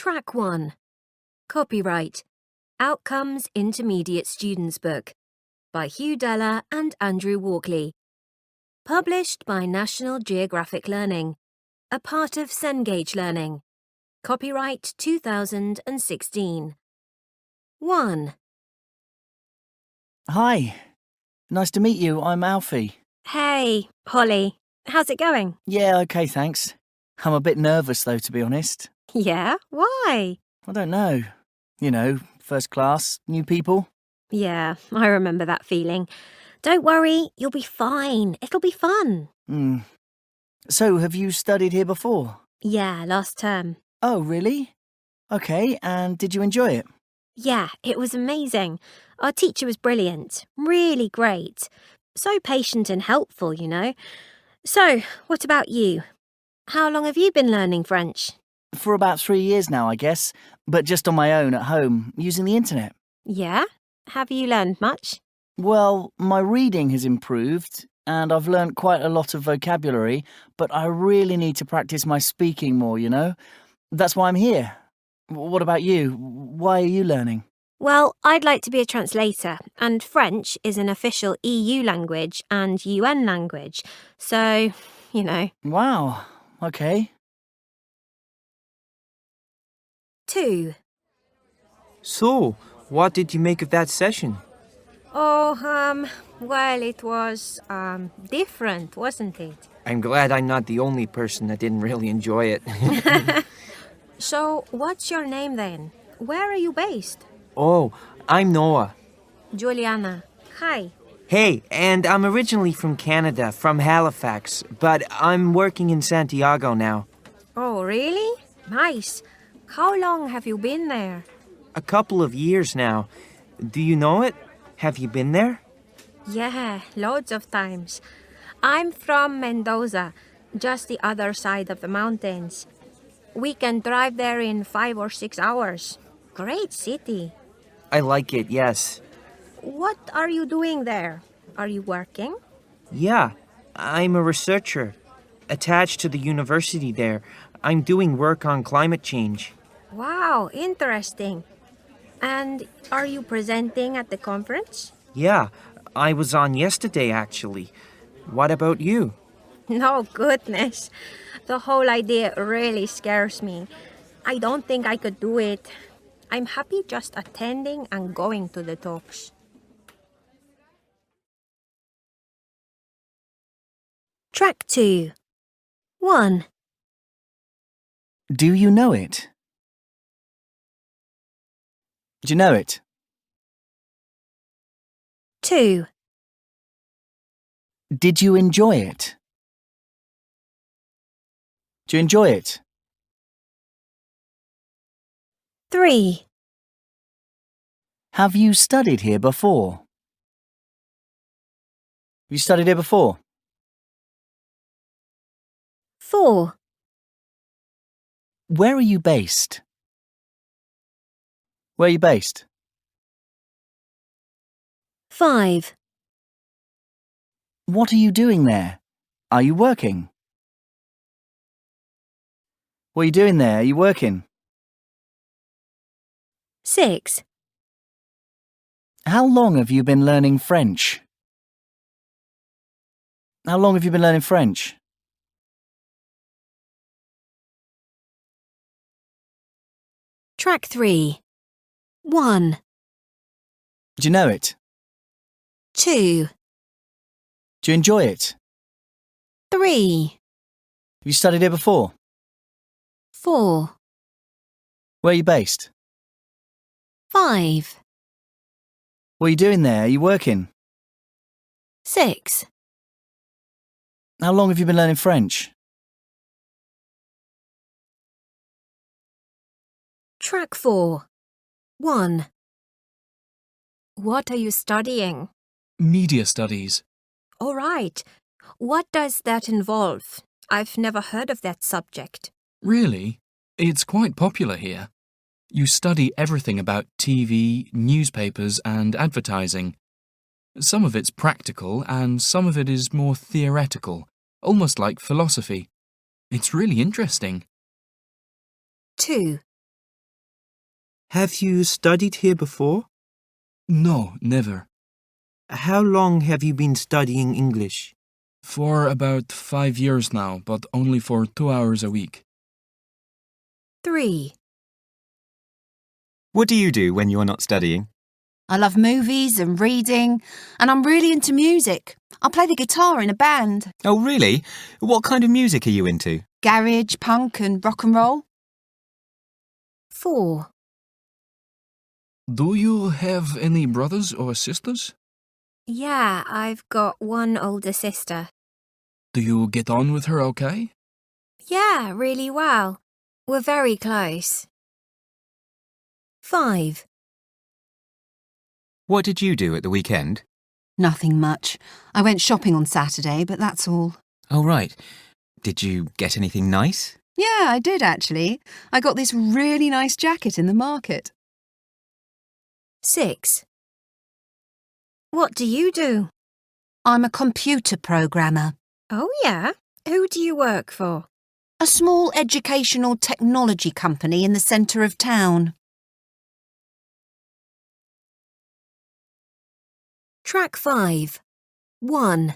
Track 1. Copyright. Outcomes Intermediate Students Book by Hugh Della and Andrew Walkley. Published by National Geographic Learning, a part of Cengage Learning. Copyright 2016. 1. Hi. Nice to meet you. I'm Alfie. Hey, Holly. How's it going? Yeah, okay, thanks. I'm a bit nervous, though, to be honest. Yeah? Why? I don't know. You know, first class, new people. Yeah, I remember that feeling. Don't worry, you'll be fine. It'll be fun. So, have you studied here before? Yeah, last term. Oh, really? Okay, and did you enjoy it? Yeah, it was amazing. Our teacher was brilliant. Really great. So patient and helpful, you know. So, what about you? How long have you been learning French? For about 3 years now, I guess, but just on my own at home, using the internet. Yeah? Have you learned much? Well, my reading has improved, and I've learnt quite a lot of vocabulary, but I really need to practice my speaking more, you know? That's why I'm here. What about you? Why are you learning? Well, I'd like to be a translator, and French is an official EU language and UN language, so, you know. Wow, okay. 2. So, what did you make of that session? Well, it was, different, wasn't it? I'm glad I'm not the only person that didn't really enjoy it. So, what's your name then? Where are you based? Oh, I'm Noah. Juliana. Hi. Hey, and I'm originally from Canada, from Halifax, but I'm working in Santiago now. Oh, really? Nice. How long have you been there? A couple of years now. Do you know it? Have you been there? Yeah, loads of times. I'm from Mendoza, just the other side of the mountains. We can drive there in 5 or 6 hours. Great city. I like it, yes. What are you doing there? Are you working? Yeah, I'm a researcher. Attached to the university there. I'm doing work on climate change. Wow, interesting. And are you presenting at the conference? Yeah, I was on yesterday, actually. What about you? No, goodness. The whole idea really scares me. I don't think I could do it. I'm happy just attending and going to the talks. Track 2. 1. Do you know it? Do you know it? 2. Did you enjoy it? Do you enjoy it? 3. Have you studied here before? Have you studied here before? 4. Where are you based? Where are you based? 5. What are you doing there? Are you working? What are you doing there? Are you working? 6. How long have you been learning French? How long have you been learning French? Track 3. 1. Do you know it? 2. Do you enjoy it? 3. Have you studied here before? 4. Where are you based? 5. What are you doing there? Are you working? 6. How long have you been learning French? Track 4. 1. What are you studying? Media studies. All right. What does that involve? I've never heard of that subject. Really? It's quite popular here. You study everything about TV, newspapers, and advertising. Some of it's practical and some of it is more theoretical, almost like philosophy. It's really interesting. 2. Have you studied here before? No, never. How long have you been studying English? For about 5 years now, but only for 2 hours a week. 3. What do you do when you're not studying? I love movies and reading, and I'm really into music. I play the guitar in a band. Oh, really? What kind of music are you into? Garage, punk and rock and roll. 4. Do you have any brothers or sisters? Yeah, I've got one older sister. Do you get on with her okay? Yeah, really well. We're very close. 5. What did you do at the weekend? Nothing much. I went shopping on Saturday, but that's all. Oh, right. Did you get anything nice? Yeah, I did actually. I got this really nice jacket in the market. 6. What do you do? I'm a computer programmer. Oh, yeah? Who do you work for? A small educational technology company in the centre of town. Track 5. 1.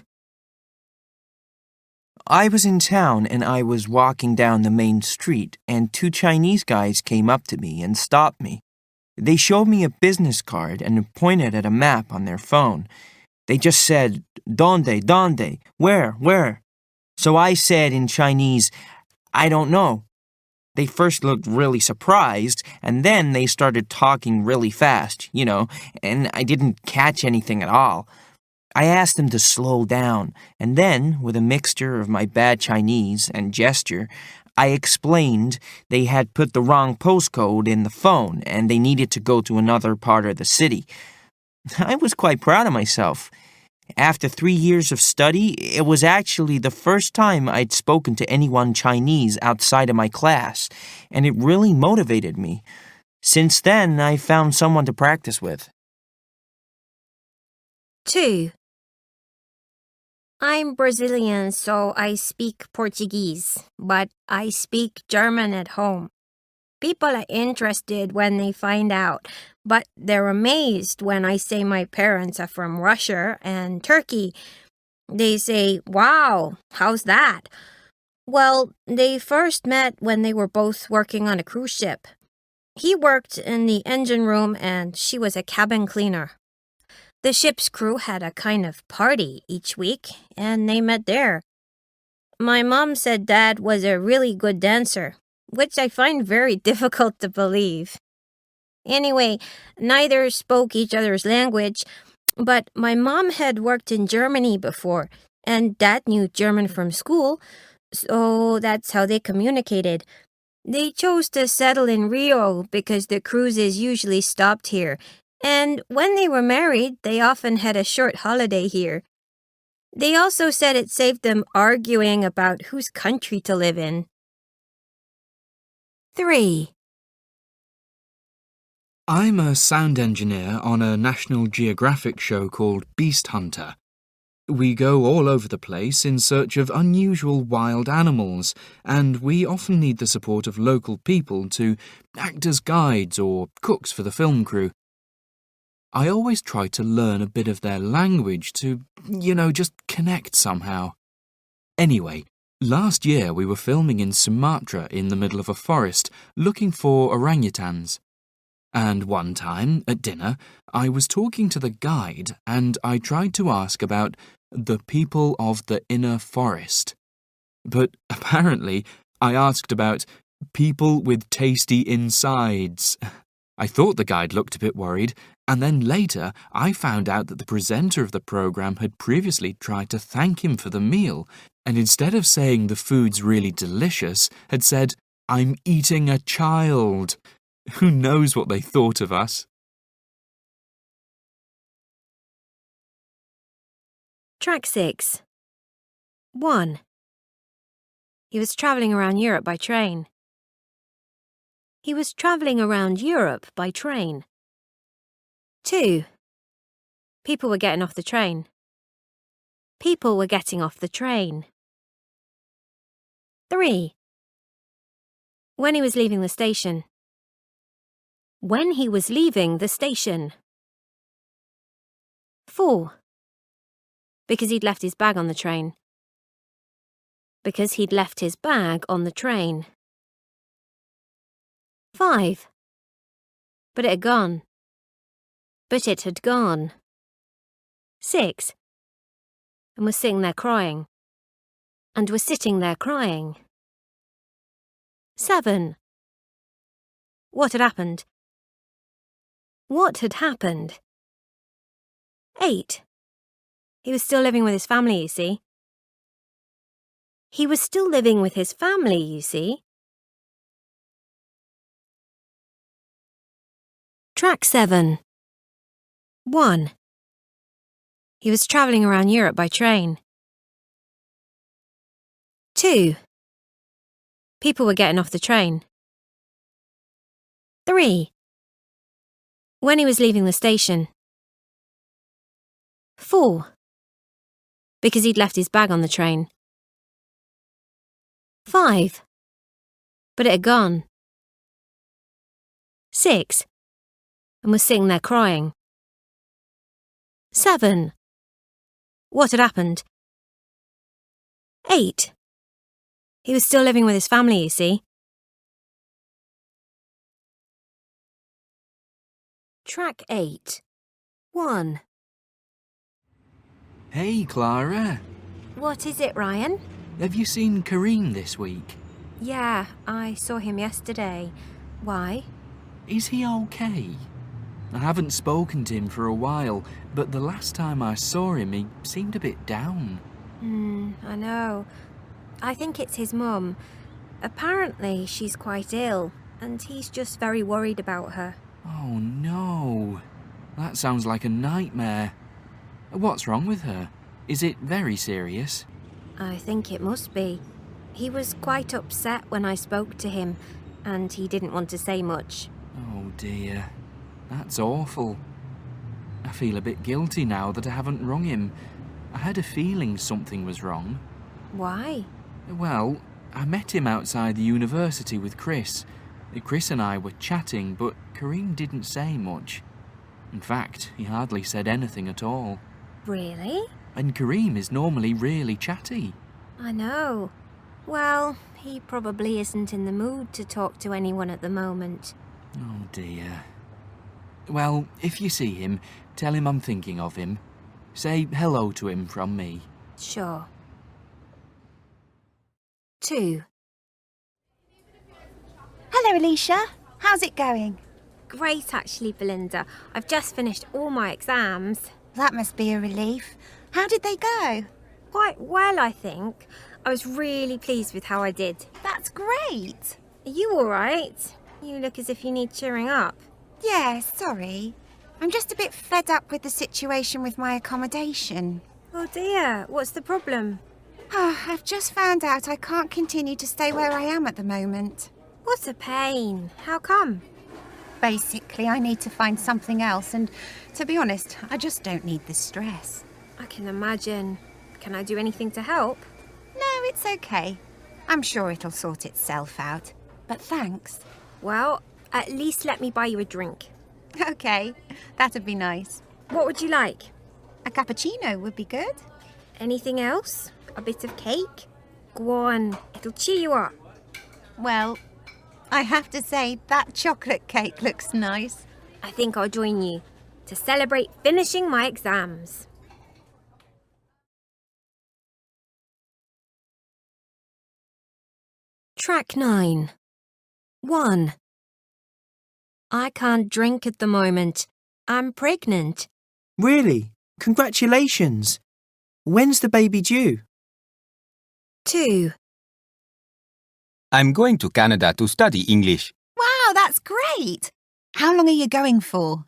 I was in town and I was walking down the main street and 2 Chinese guys came up to me and stopped me. They showed me a business card and pointed at a map on their phone. They just said, "Donde, donde? Where?" So I said in Chinese, "I don't know." They first looked really surprised, and then they started talking really fast, and I didn't catch anything at all. I asked them to slow down, and then, with a mixture of my bad Chinese and gesture, I explained they had put the wrong postcode in the phone and they needed to go to another part of the city. I was quite proud of myself. After 3 years of study, it was actually the first time I'd spoken to anyone Chinese outside of my class, and it really motivated me. Since then, I found someone to practice with. 2. I'm Brazilian, so I speak Portuguese, but I speak German at home. People are interested when they find out, but they're amazed when I say my parents are from Russia and Turkey. They say, "Wow, how's that?" Well, they first met when they were both working on a cruise ship. He worked in the engine room and she was a cabin cleaner. The ship's crew had a kind of party each week, and they met there. My mom said Dad was a really good dancer, which I find very difficult to believe. Anyway, neither spoke each other's language, but my mom had worked in Germany before, and Dad knew German from school, so that's how they communicated. They chose to settle in Rio because the cruises usually stopped here, and when they were married, they often had a short holiday here. They also said it saved them arguing about whose country to live in. 3. I'm a sound engineer on a National Geographic show called Beast Hunter. We go all over the place in search of unusual wild animals, and we often need the support of local people to act as guides or cooks for the film crew. I always try to learn a bit of their language to, just connect somehow. Anyway, last year we were filming in Sumatra in the middle of a forest, looking for orangutans. And one time, at dinner, I was talking to the guide and I tried to ask about the people of the inner forest. But apparently, I asked about people with tasty insides. I thought the guide looked a bit worried, and then later I found out that the presenter of the programme had previously tried to thank him for the meal, and instead of saying the food's really delicious, had said, "I'm eating a child." Who knows what they thought of us? Track 6. 1. He was travelling around Europe by train. He was travelling around Europe by train. 2. People were getting off the train. People were getting off the train. 3. When he was leaving the station. When he was leaving the station. 4. Because he'd left his bag on the train. Because he'd left his bag on the train. 5. But it had gone. But it had gone. 6. And was sitting there crying. And was sitting there crying. 7. What had happened? What had happened? 8. He was still living with his family, you see. He was still living with his family, you see. Track 7. 1. He was travelling around Europe by train. 2. People were getting off the train. 3. When he was leaving the station. 4. Because he'd left his bag on the train. 5. But it had gone. 6. And was sitting there crying. 7. What had happened? 8. He was still living with his family, you see. Track 8. 1. Hey, Clara. What is it, Ryan? Have you seen Kareem this week? Yeah, I saw him yesterday. Why? Is he okay? I haven't spoken to him for a while, but the last time I saw him, he seemed a bit down. I know. I think it's his mum. Apparently, she's quite ill, and he's just very worried about her. Oh, no. That sounds like a nightmare. What's wrong with her? Is it very serious? I think it must be. He was quite upset when I spoke to him, and he didn't want to say much. Oh, dear. That's awful. I feel a bit guilty now that I haven't rung him. I had a feeling something was wrong. Why? Well, I met him outside the university with Chris. Chris and I were chatting, but Kareem didn't say much. In fact, he hardly said anything at all. Really? And Kareem is normally really chatty. I know. Well, he probably isn't in the mood to talk to anyone at the moment. Oh, dear. Well, if you see him, tell him I'm thinking of him. Say hello to him from me. Sure. 2. Hello, Alicia. How's it going? Great, actually, Belinda. I've just finished all my exams. That must be a relief. How did they go? Quite well, I think. I was really pleased with how I did. That's great. Are you all right? You look as if you need cheering up. Yeah, sorry. I'm just a bit fed up with the situation with my accommodation. Oh dear, what's the problem? I've just found out I can't continue to stay where I am at the moment. What a pain. How come? Basically, I need to find something else, and to be honest, I just don't need the stress. I can imagine. Can I do anything to help? No, it's okay. I'm sure it'll sort itself out. But thanks. Well, at least let me buy you a drink. Okay, that'd be nice. What would you like? A cappuccino would be good. Anything else? A bit of cake? Go on, it'll cheer you up. Well, I have to say that chocolate cake looks nice. I think I'll join you to celebrate finishing my exams. Track 9. 1. I can't drink at the moment. I'm pregnant. Really? Congratulations. When's the baby due? 2. I'm going to Canada to study English. Wow, that's great. How long are you going for?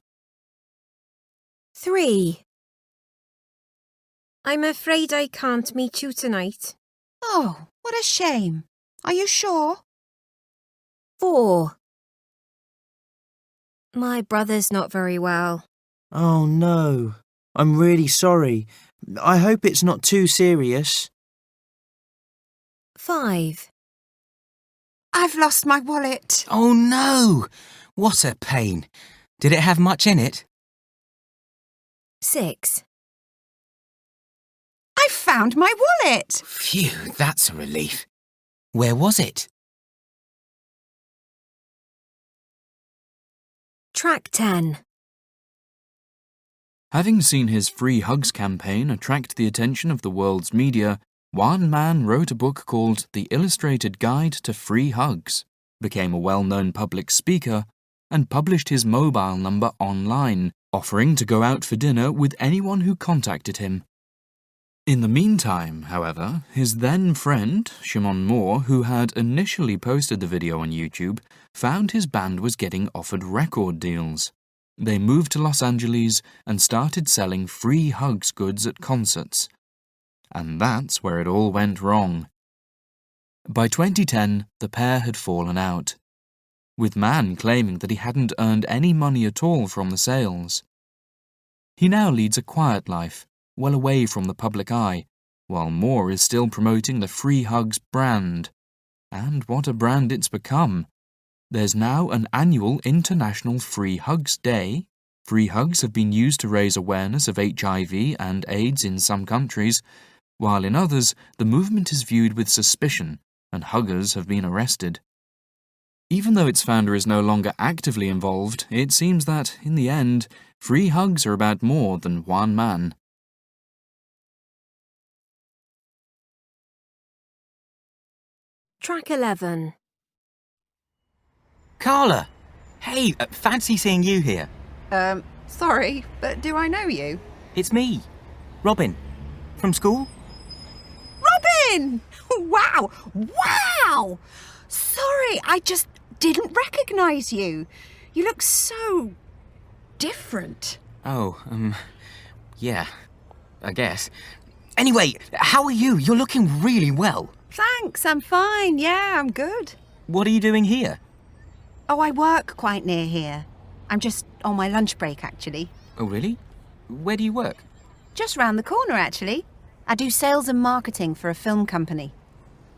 3. I'm afraid I can't meet you tonight. Oh, what a shame. Are you sure? 4. My brother's not very well. Oh no. I'm really sorry. I hope it's not too serious. 5. I've lost my wallet. Oh no! What a pain. Did it have much in it? 6. I found my wallet! Phew, that's a relief. Where was it? Track 10. Having seen his Free Hugs campaign attract the attention of the world's media, one man wrote a book called The Illustrated Guide to Free Hugs, became a well-known public speaker, and published his mobile number online, offering to go out for dinner with anyone who contacted him. In the meantime, however, his then friend, Shimon Moore, who had initially posted the video on YouTube, found his band was getting offered record deals. They moved to Los Angeles and started selling free hugs goods at concerts. And that's where it all went wrong. By 2010, the pair had fallen out, with Mann claiming that he hadn't earned any money at all from the sales. He now leads a quiet life, well away from the public eye, while Moore is still promoting the Free Hugs brand. And what a brand it's become. There's now an annual International Free Hugs Day. Free hugs have been used to raise awareness of HIV and AIDS in some countries, while in others the movement is viewed with suspicion and huggers have been arrested. Even though its founder is no longer actively involved, it seems that, in the end, free hugs are about more than one man. Track 11. Carla! Hey, fancy seeing you here. Sorry, but do I know you? It's me, Robin. From school? Robin! Wow! Wow! Sorry, I just didn't recognise you. You look so different. Oh, yeah, I guess. Anyway, how are you? You're looking really well. Thanks, I'm fine. Yeah, I'm good. What are you doing here? Oh, I work quite near here. I'm just on my lunch break, actually. Oh, really? Where do you work? Just round the corner, actually. I do sales and marketing for a film company.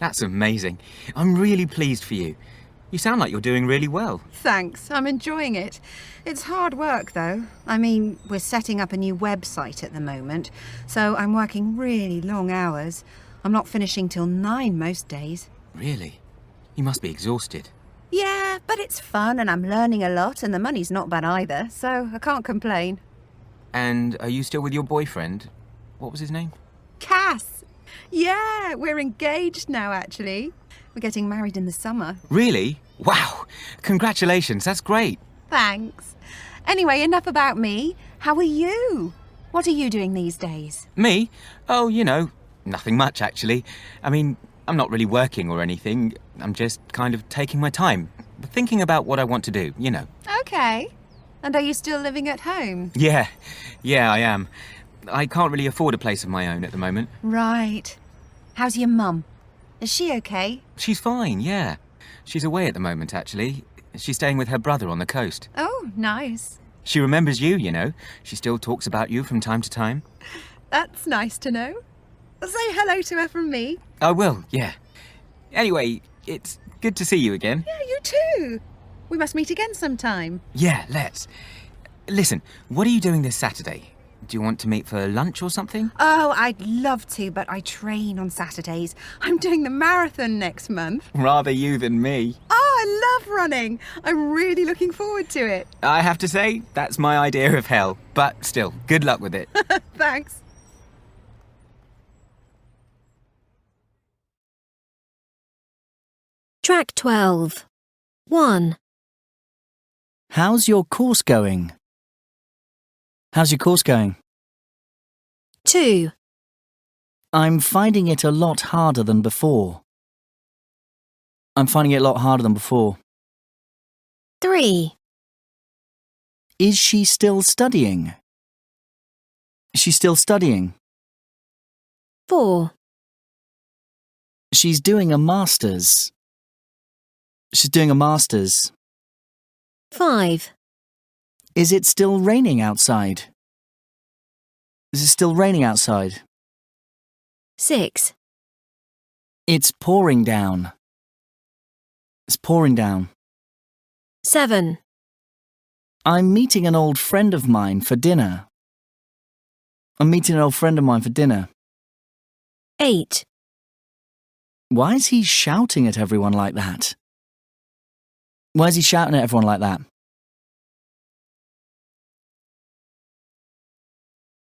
That's amazing. I'm really pleased for you. You sound like you're doing really well. Thanks, I'm enjoying it. It's hard work, though. I mean, we're setting up a new website at the moment, so I'm working really long hours. I'm not finishing till 9 most days. Really? You must be exhausted. Yeah, but it's fun and I'm learning a lot and the money's not bad either, so I can't complain. And are you still with your boyfriend? What was his name? Cass! Yeah, we're engaged now, actually. We're getting married in the summer. Really? Wow! Congratulations, that's great. Thanks. Anyway, enough about me. How are you? What are you doing these days? Me? Oh, you know, nothing much actually. I mean, I'm not really working or anything. I'm just kind of taking my time, thinking about what I want to do, you know. Okay. And are you still living at home? Yeah, I am. I can't really afford a place of my own at the moment. Right. How's your mum? Is she okay? She's fine, yeah. She's away at the moment, actually. She's staying with her brother on the coast. Oh, nice. She remembers you, you know. She still talks about you from time to time. That's nice to know. Say hello to her from me. I will, yeah. Anyway, it's good to see you again. Yeah, you too. We must meet again sometime. Yeah, let's. Listen, what are you doing this Saturday? Do you want to meet for lunch or something? Oh, I'd love to, but I train on Saturdays. I'm doing the marathon next month. Rather you than me. Oh, I love running. I'm really looking forward to it. I have to say, that's my idea of hell. But still, good luck with it. Thanks. Track 12. 1. How's your course going? How's your course going? 2. I'm finding it a lot harder than before. I'm finding it a lot harder than before. 3. Is she still studying? She's still studying. 4. She's doing a master's. She's doing a master's. 5. Is it still raining outside? Is it still raining outside? 6. It's pouring down. It's pouring down. 7. I'm meeting an old friend of mine for dinner. 8. Why is he shouting at everyone like that?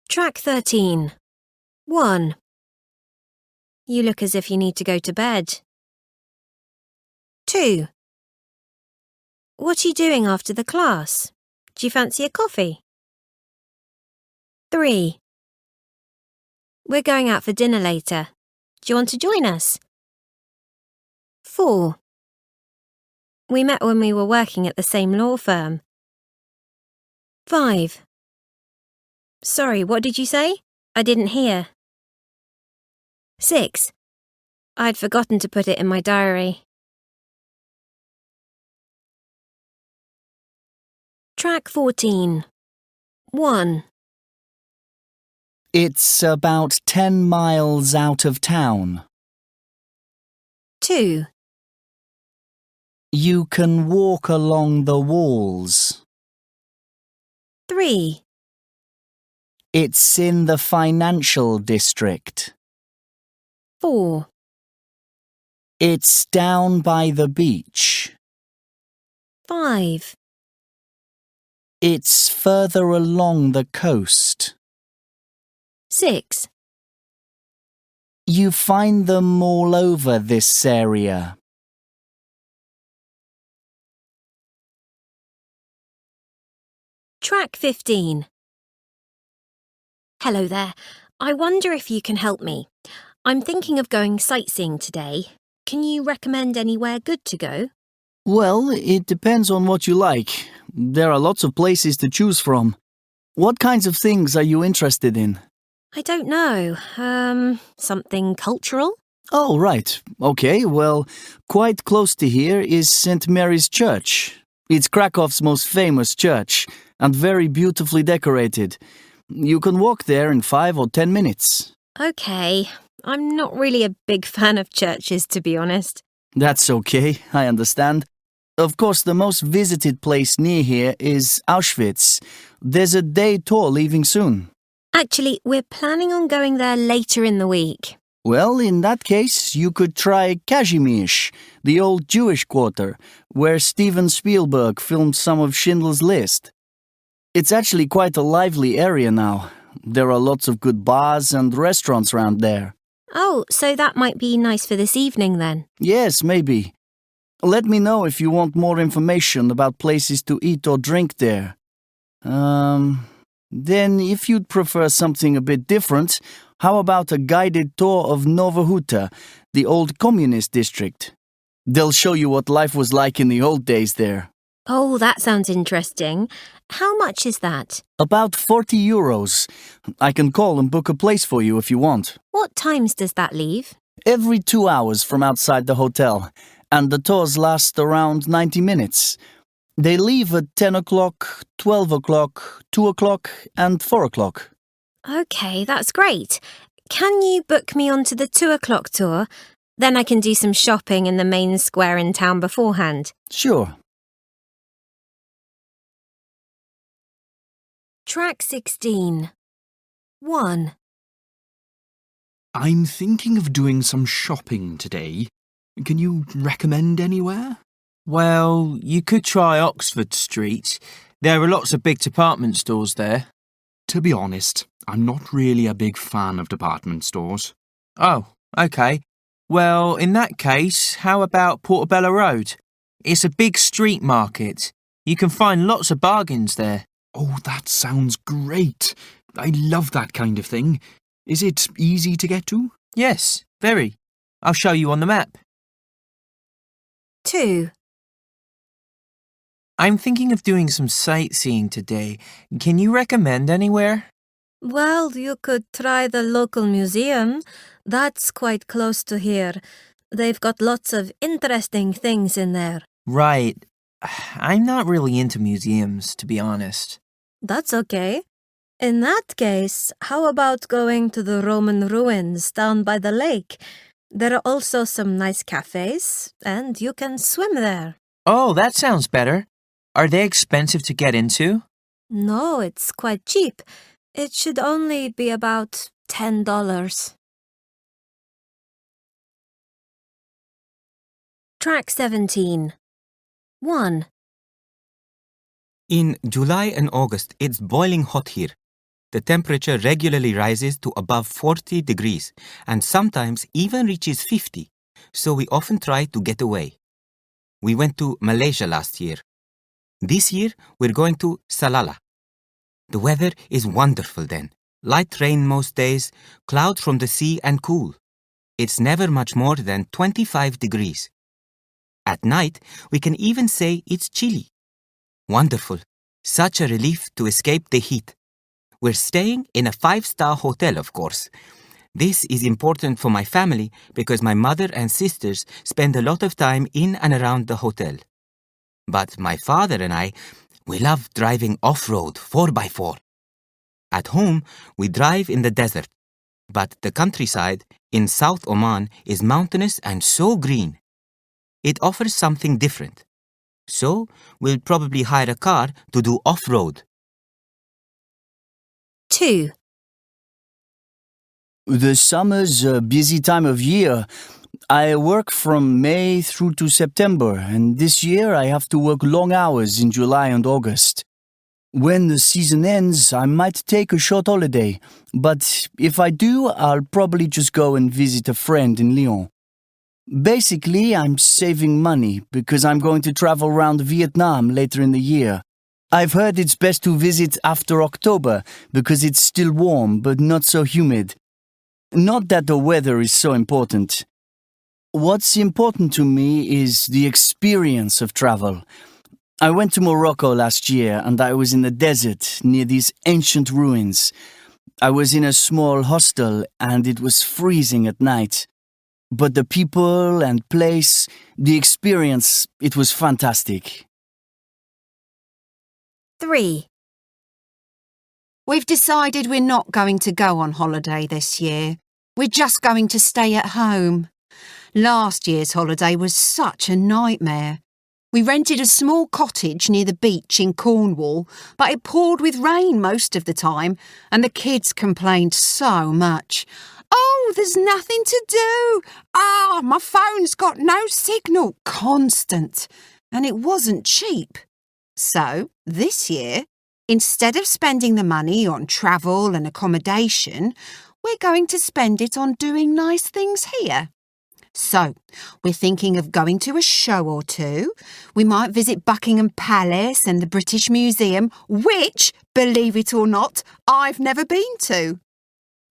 Track 13. 1. You look as if you need to go to bed. 2. What are you doing after the class? Do you fancy a coffee? 3. We're going out for dinner later. Do you want to join us? 4. We met when we were working at the same law firm. 5. Sorry, what did you say? I didn't hear. 6. I'd forgotten to put it in my diary. Track 14. 1. It's about 10 miles out of town. 2. You can walk along the walls. 3. It's in the financial district. 4. It's down by the beach. 5. It's further along the coast. 6. You find them all over this area. Track 15. Hello there. I wonder if you can help me. I'm thinking of going sightseeing today. Can you recommend anywhere good to go? Well, it depends on what you like. There are lots of places to choose from. What kinds of things are you interested in? I don't know. Something cultural? Oh, right. Okay, well, quite close to here is St. Mary's Church. It's Krakow's most famous church, and very beautifully decorated. You can walk there in 5 or 10 minutes. Okay. I'm not really a big fan of churches, to be honest. That's okay, I understand. Of course, the most visited place near here is Auschwitz. There's a day tour leaving soon. Actually, we're planning on going there later in the week. Well, in that case, you could try Kazimierz, the old Jewish quarter, where Steven Spielberg filmed some of Schindler's List. It's actually quite a lively area now. There are lots of good bars and restaurants around there. Oh, so that might be nice for this evening then. Yes, maybe. Let me know if you want more information about places to eat or drink there. Then if you'd prefer something a bit different, how about a guided tour of Nova Huta, the old communist district? They'll show you what life was like in the old days there. Oh, that sounds interesting. How much is that? About 40 euros. I can call and book a place for you if you want. What times does that leave? Every 2 hours from outside the hotel, and the tours last around 90 minutes. They leave at 10 o'clock, 12 o'clock, 2 o'clock, and 4 o'clock. Okay, that's great. Can you book me onto the 2 o'clock tour? Then I can do some shopping in the main square in town beforehand. Sure. Track 16. 1. I'm thinking of doing some shopping today. Can you recommend anywhere? Well, you could try Oxford Street. There are lots of big department stores there. To be honest, I'm not really a big fan of department stores. Oh, okay. Well, in that case, how about Portobello Road? It's a big street market. You can find lots of bargains there. Oh, that sounds great. I love that kind of thing. Is it easy to get to? Yes, very. I'll show you on the map. 2. I'm thinking of doing some sightseeing today. Can you recommend anywhere? Well, you could try the local museum. That's quite close to here. They've got lots of interesting things in there. Right. I'm not really into museums, to be honest. That's okay. In that case, how about going to the Roman ruins down by the lake? There are also some nice cafes, and you can swim there. Oh, that sounds better. Are they expensive to get into? No, it's quite cheap. It should only be about $10. Track 17. 1. In July and August, it's boiling hot here. The temperature regularly rises to above 40 degrees and sometimes even reaches 50, so we often try to get away. We went to Malaysia last year. This year, we're going to Salalah. The weather is wonderful then. Light rain most days, cloud from the sea and cool. It's never much more than 25 degrees. At night, we can even say it's chilly. Wonderful. Such a relief to escape the heat. We're staying in a 5-star hotel, of course. This is important for my family because my mother and sisters spend a lot of time in and around the hotel. But my father and I, we love driving off-road 4x4. At home, we drive in the desert. But the countryside in South Oman is mountainous and so green. It offers something different. So, we'll probably hire a car to do off-road. 2. The summer's a busy time of year. I work from May through to September, and this year I have to work long hours in July and August. When the season ends, I might take a short holiday, but if I do, I'll probably just go and visit a friend in Lyon. Basically, I'm saving money because I'm going to travel around Vietnam later in the year. I've heard it's best to visit after October because it's still warm but not so humid. Not that the weather is so important. What's important to me is the experience of travel. I went to Morocco last year and I was in the desert near these ancient ruins. I was in a small hostel and it was freezing at night. But the people and place, the experience, it was fantastic. 3. We've decided we're not going to go on holiday this year. We're just going to stay at home. Last year's holiday was such a nightmare. We rented a small cottage near the beach in Cornwall, but it poured with rain most of the time, and the kids complained so much. Oh, there's nothing to do. My phone's got no signal. Constant. And it wasn't cheap. So, this year, instead of spending the money on travel and accommodation, we're going to spend it on doing nice things here. So, we're thinking of going to a show or two. We might visit Buckingham Palace and the British Museum, which, believe it or not, I've never been to.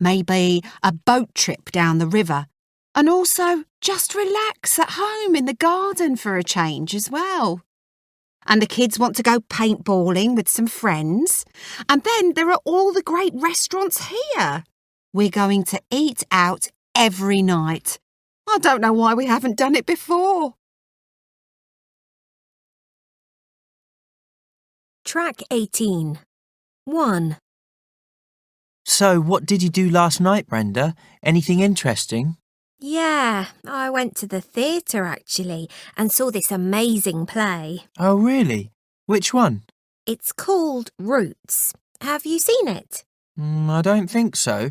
Maybe a boat trip down the river. And also just relax at home in the garden for a change as well. And the kids want to go paintballing with some friends. And then there are all the great restaurants here. We're going to eat out every night. I don't know why we haven't done it before. Track 18. 1. So, what did you do last night, Brenda? Anything interesting? Yeah, I went to the theatre actually and saw this amazing play. Oh, really? Which one? It's called Roots. Have you seen it? I don't think so.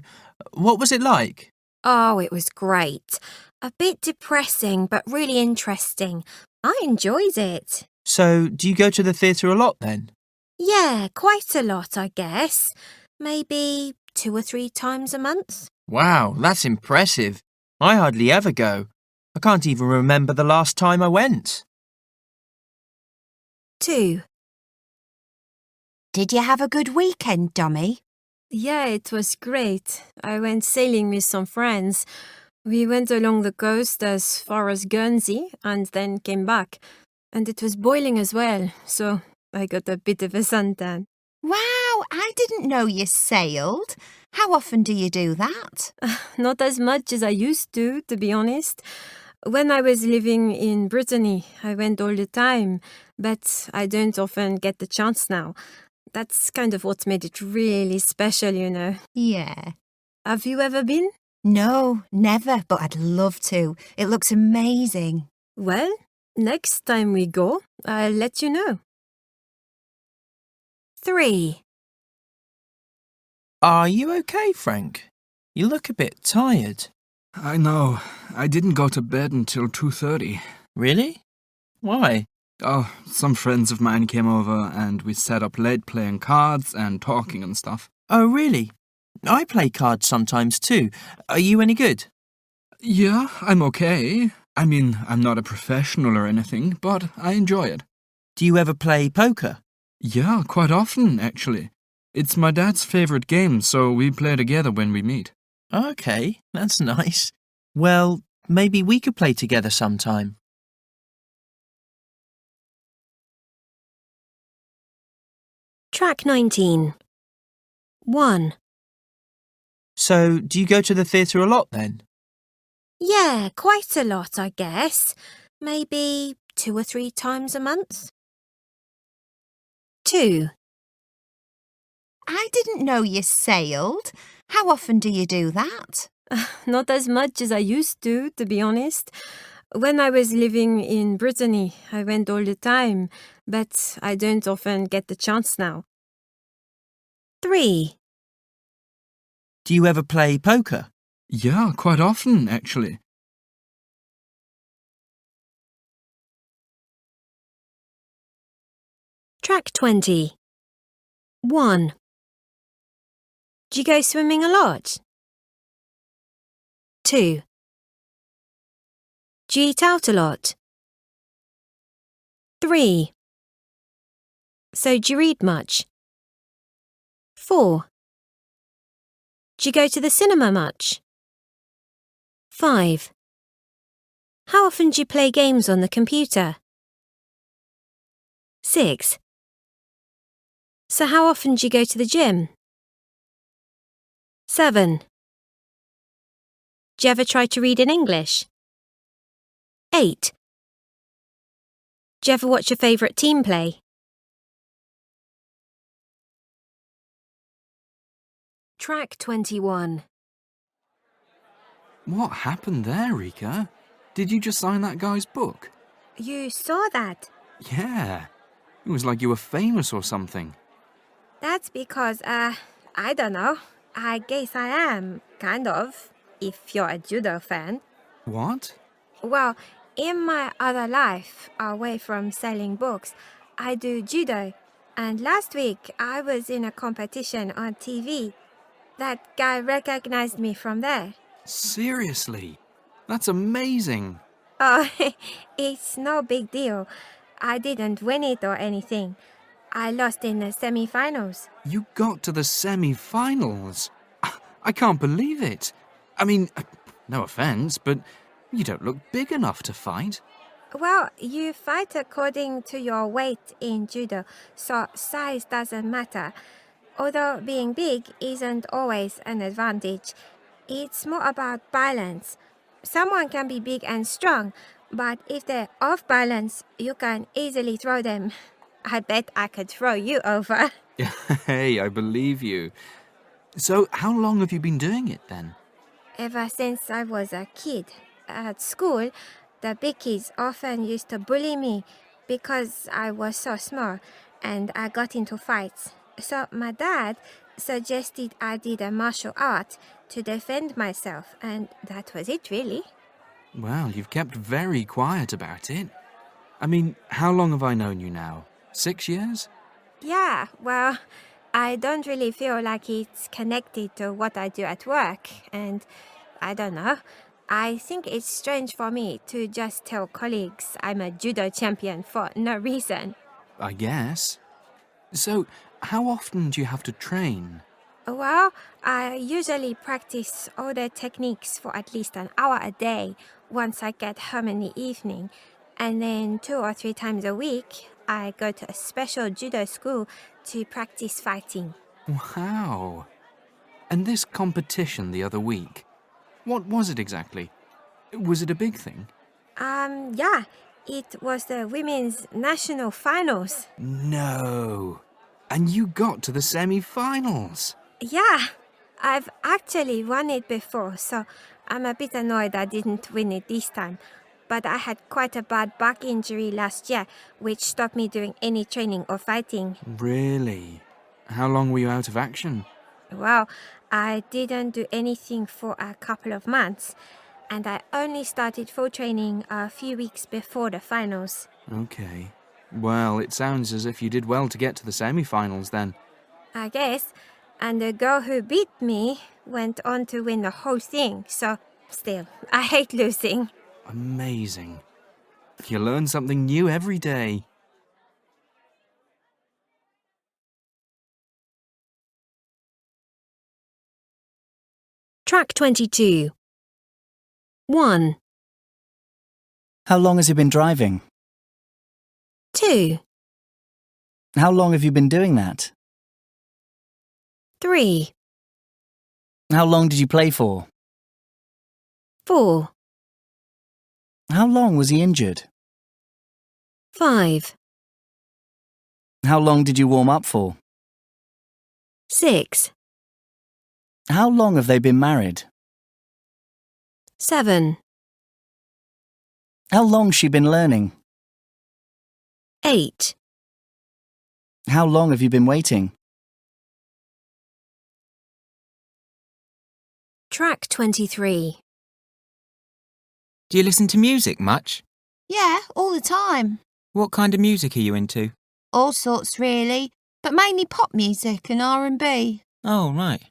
What was it like? Oh, it was great. A bit depressing, but really interesting. I enjoyed it. So, do you go to the theatre a lot then? Yeah, quite a lot, I guess. Maybe 2 or 3 times a month. Wow, that's impressive. I hardly ever go. I can't even remember the last time I went. 2. Did you have a good weekend, Dummy? Yeah, it was great. I went sailing with some friends. We went along the coast as far as Guernsey and then came back. And it was boiling as well, so I got a bit of a suntan. Wow, I didn't know you sailed. How often do you do that? Not as much as I used to be honest. When I was living in Brittany, I went all the time, but I don't often get the chance now. That's kind of what made it really special, you know. Yeah. Have you ever been? No, never, but I'd love to. It looks amazing. Well, next time we go, I'll let you know. 3. Are you okay, Frank? You look a bit tired. I know. I didn't go to bed until 2:30. Really? Why? Oh, some friends of mine came over and we sat up late playing cards and talking and stuff. Oh, really? I play cards sometimes too. Are you any good? Yeah, I'm okay. I mean, I'm not a professional or anything, but I enjoy it. Do you ever play poker? Yeah, quite often, actually. It's my dad's favorite game, so we play together when we meet. Okay, that's nice. Well, maybe we could play together sometime. Track 19. 1. So, do you go to the theatre a lot then? Yeah, quite a lot, I guess. Maybe 2 or 3 times a month. 2. I didn't know you sailed. How often do you do that? Not as much as I used to be honest. When I was living in Brittany, I went all the time, but I don't often get the chance now. 3. Do you ever play poker? Yeah, quite often, actually. Track 20. 1. Do you go swimming a lot? 2. Do you eat out a lot? 3. So do you read much? 4. Do you go to the cinema much? 5. How often do you play games on the computer? 6. So how often do you go to the gym? 7. Do you ever try to read in English? 8. Do you ever watch your favourite team play? Track 21. What happened there, Rika? Did you just sign that guy's book? You saw that? Yeah. It was like you were famous or something. That's because, I don't know. I guess I am, kind of, if you're a judo fan. What? Well, in my other life, away from selling books, I do judo. And last week, I was in a competition on TV. That guy recognized me from there. Seriously? That's amazing. Oh, it's no big deal. I didn't win it or anything. I lost in the semi-finals. You got to the semi-finals. I can't believe it. I mean, no offense, but you don't look big enough to fight. Well, you fight according to your weight in judo, so size doesn't matter. Although being big isn't always an advantage. It's more about balance. Someone can be big and strong, but if they're off balance, you can easily throw them. I bet I could throw you over. Hey, I believe you. So, how long have you been doing it then? Ever since I was a kid. At school, the big kids often used to bully me because I was so small and I got into fights. So my dad suggested I did a martial art to defend myself, and that was it really. Well, you've kept very quiet about it. I mean, how long have I known you now? 6 years? Yeah, well, I don't really feel like it's connected to what I do at work, and I don't know. I think it's strange for me to just tell colleagues I'm a judo champion for no reason. I guess. So, how often do you have to train? Well, I usually practice all the techniques for at least an hour a day once I get home in the evening. And then 2 or 3 times a week, I go to a special judo school to practice fighting. Wow. And this competition the other week, what was it exactly? Was it a big thing? Yeah, it was the women's national finals. No. And you got to the semi-finals. Yeah, I've actually won it before, so I'm a bit annoyed I didn't win it this time. But I had quite a bad back injury last year, which stopped me doing any training or fighting. Really? How long were you out of action? Well, I didn't do anything for a couple of months, and I only started full training a few weeks before the finals. Okay. Well, it sounds as if you did well to get to the semi-finals then. I guess. And the girl who beat me went on to win the whole thing, so still, I hate losing. Amazing. You learn something new every day. Track 22. 1, How long has he been driving? 2, How long have you been doing that? 3, How long did you play for? 4, How long was he injured? 5, How long did you warm up for? 6, How long have they been married? 7, How long's she been learning? 8, How long have you been waiting? Track 23. Do you listen to music much? Yeah, all the time. What kind of music are you into? All sorts, really, but mainly pop music and R&B. Oh, right.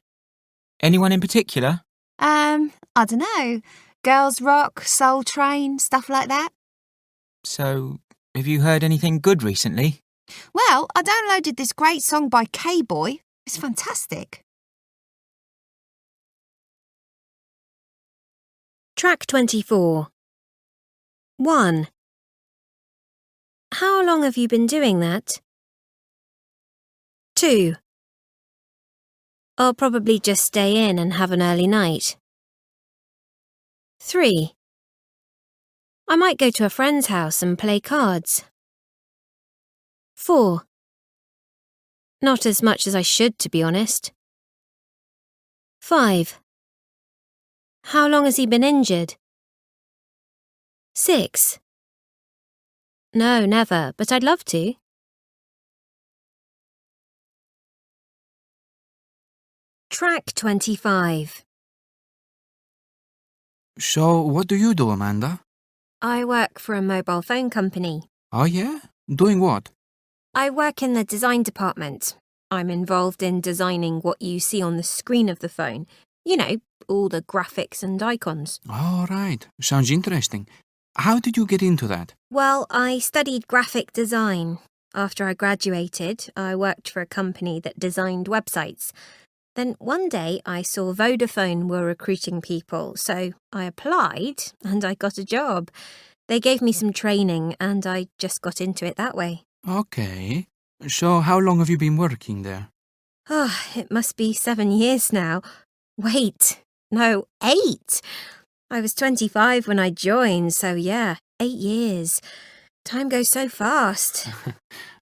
Anyone in particular? I don't know. Girls rock, Soul Train, stuff like that. So, have you heard anything good recently? Well, I downloaded this great song by K-Boy. It's fantastic. Track 24. 1. How long have you been doing that? 2. I'll probably just stay in and have an early night. 3. I might go to a friend's house and play cards. 4. Not as much as I should, to be honest. 5. How long has he been injured? 6. No, never, but I'd love to. Track 25. So, what do you do, Amanda? I work for a mobile phone company. Oh, yeah? Doing what? I work in the design department. I'm involved in designing what you see on the screen of the phone. You know, all the graphics and icons. All right. Sounds interesting. How did you get into that? Well, I studied graphic design. After I graduated, I worked for a company that designed websites. Then one day I saw Vodafone were recruiting people, so I applied and I got a job. They gave me some training and I just got into it that way. Okay. So, how long have you been working there? Oh, it must be 7 years now. Wait, no, 8. I was 25 when I joined, so yeah, 8 years. Time goes so fast.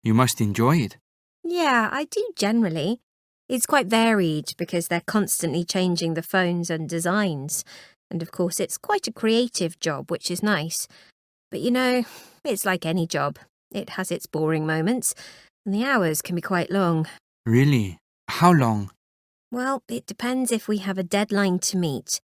You must enjoy it. Yeah, I do generally. It's quite varied because they're constantly changing the phones and designs. And of course, it's quite a creative job, which is nice. But you know, it's like any job. It has its boring moments, and the hours can be quite long. Really? How long? Well, it depends if we have a deadline to meet.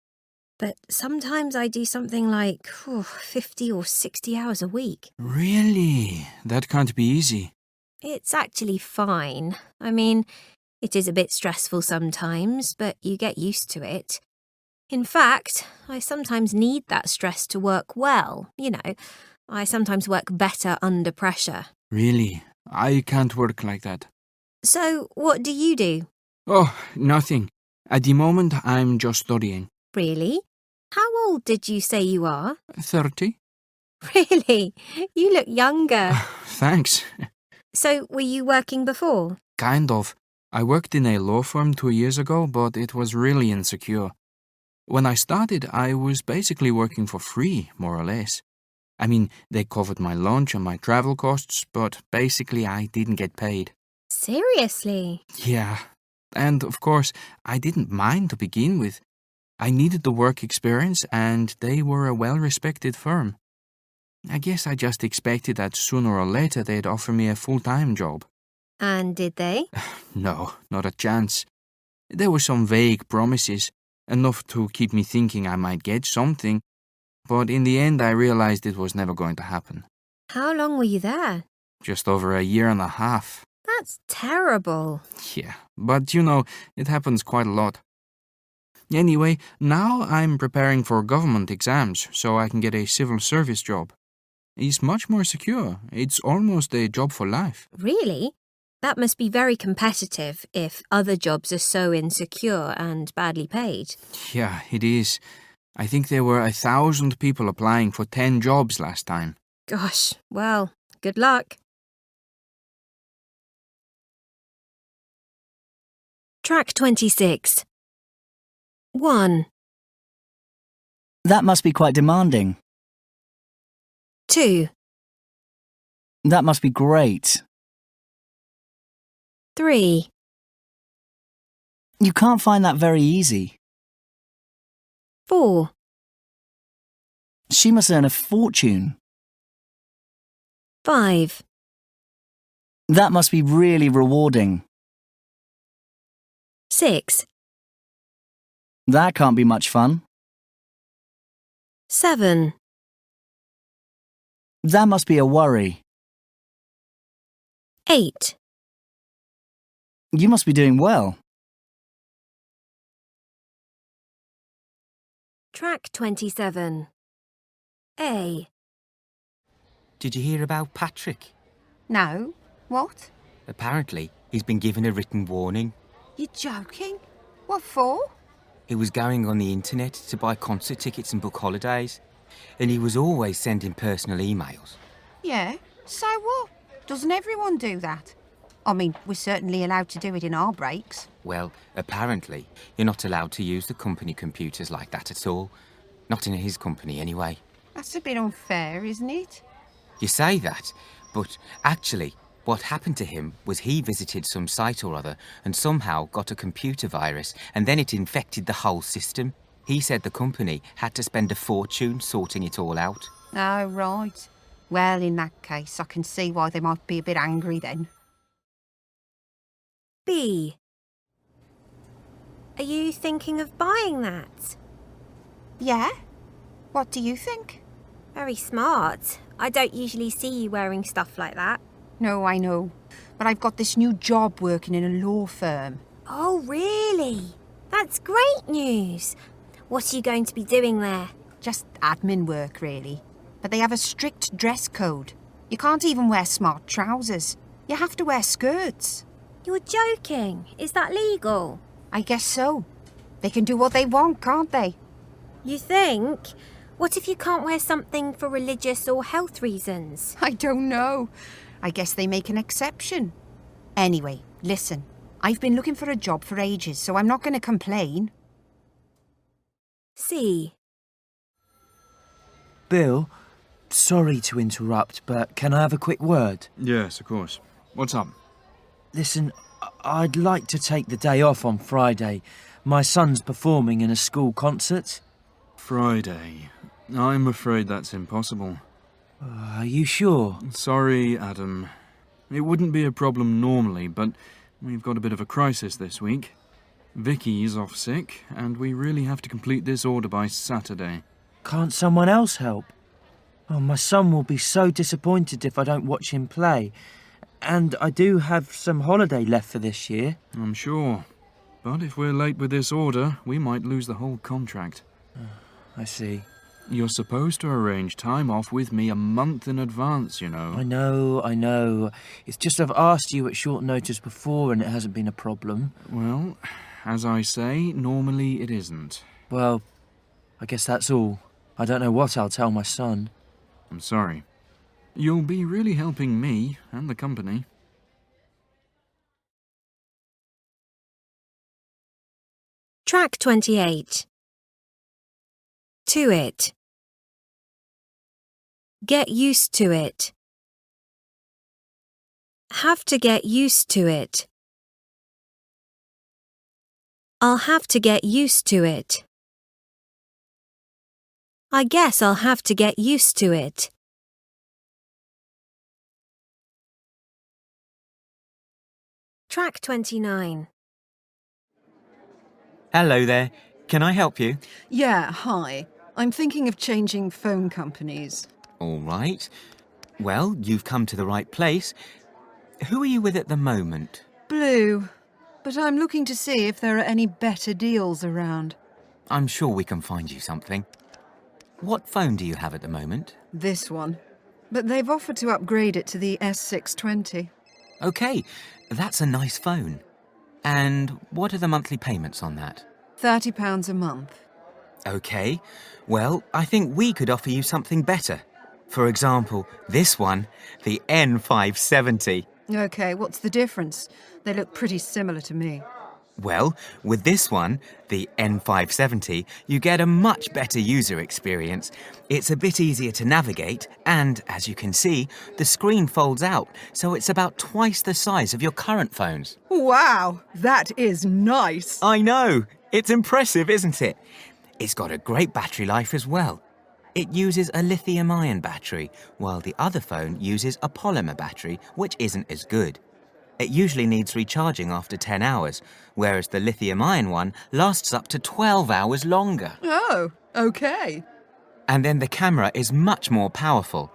But sometimes I do something like 50 or 60 hours a week. Really? That can't be easy. It's actually fine. I mean, it is a bit stressful sometimes, but you get used to it. In fact, I sometimes need that stress to work well. You know, I sometimes work better under pressure. Really? I can't work like that. So, what do you do? Oh, nothing. At the moment, I'm just studying. Really? How old did you say you are? 30? Really? You look younger. Thanks. So, were you working before? Kind of. I worked in a law firm 2 years ago, but it was really insecure. When I started, I was basically working for free, more or less. I mean, they covered my lunch and my travel costs, but basically I didn't get paid. Seriously? Yeah. And of course, I didn't mind to begin with. I needed the work experience and they were a well-respected firm. I guess I just expected that sooner or later they'd offer me a full-time job. And did they? No, not a chance. There were some vague promises, enough to keep me thinking I might get something, but in the end I realized it was never going to happen. How long were you there? Just over a year and a half. That's terrible. Yeah, but it happens quite a lot. Anyway, now I'm preparing for government exams so I can get a civil service job. It's much more secure. It's almost a job for life. Really? That must be very competitive if other jobs are so insecure and badly paid. Yeah, it is. I think there were 1,000 people applying for 10 jobs last time. Gosh, well, good luck. Track 26. 1, That must be quite demanding. 2, That must be great. 3, You can't find that very easy. 4, She must earn a fortune. 5, That must be really rewarding. 6, That can't be much fun. 7, That must be a worry. 8. You must be doing well. Track 27. A. Did you hear about Patrick? No. What? Apparently, he's been given a written warning. You're joking? What for? He was going on the internet to buy concert tickets and book holidays, and he was always sending personal emails. Yeah, so what? Doesn't everyone do that? I mean, we're certainly allowed to do it in our breaks. Well, apparently, you're not allowed to use the company computers like that at all. Not in his company, anyway. That's a bit unfair, isn't it? You say that, but actually, what happened to him was he visited some site or other and somehow got a computer virus, and then it infected the whole system. He said the company had to spend a fortune sorting it all out. Oh, right. Well, in that case, I can see why they might be a bit angry then. B. Are you thinking of buying that? Yeah? What do you think? Very smart. I don't usually see you wearing stuff like that. No, I know. But I've got this new job working in a law firm. Oh, really? That's great news. What are you going to be doing there? Just admin work, really. But they have a strict dress code. You can't even wear smart trousers. You have to wear skirts. You're joking. Is that legal? I guess so. They can do what they want, can't they? You think? What if you can't wear something for religious or health reasons? I don't know. I guess they make an exception. Anyway, listen. I've been looking for a job for ages, so I'm not going to complain. C. Bill, sorry to interrupt, but can I have a quick word? Yes, of course. What's up? Listen, I'd like to take the day off on Friday. My son's performing in a school concert. Friday. I'm afraid that's impossible. Are you sure? Sorry, Adam. It wouldn't be a problem normally, but we've got a bit of a crisis this week. Vicky's off sick, and we really have to complete this order by Saturday. Can't someone else help? Oh, my son will be so disappointed if I don't watch him play. And I do have some holiday left for this year. I'm sure. But if we're late with this order, we might lose the whole contract. I see. You're supposed to arrange time off with me a month in advance, you know. I know. It's just I've asked you at short notice before and it hasn't been a problem. Well, as I say, normally it isn't. Well, I guess that's all. I don't know what I'll tell my son. I'm sorry. You'll be really helping me and the company. Track 28. To it. Get used to it. Have to get used to it. I'll have to get used to it. I guess I'll have to get used to it. Track 29. Hello there. Can I help you? Yeah, hi. I'm thinking of changing phone companies. All right. Well, you've come to the right place. Who are you with at the moment? Blue. But I'm looking to see if there are any better deals around. I'm sure we can find you something. What phone do you have at the moment? This one. But they've offered to upgrade it to the S620. Okay, that's a nice phone. And what are the monthly payments on that? £30 a month. Okay, well, I think we could offer you something better. For example, this one, the N570. Okay, what's the difference? They look pretty similar to me. Well, with this one, the N570, you get a much better user experience. It's a bit easier to navigate, and as you can see, the screen folds out, so it's about twice the size of your current phones. Wow, that is nice. I know! It's impressive, isn't it? It's got a great battery life as well. It uses a lithium-ion battery, while the other phone uses a polymer battery, which isn't as good. It usually needs recharging after 10 hours, whereas the lithium-ion one lasts up to 12 hours longer. Oh, okay. And then the camera is much more powerful.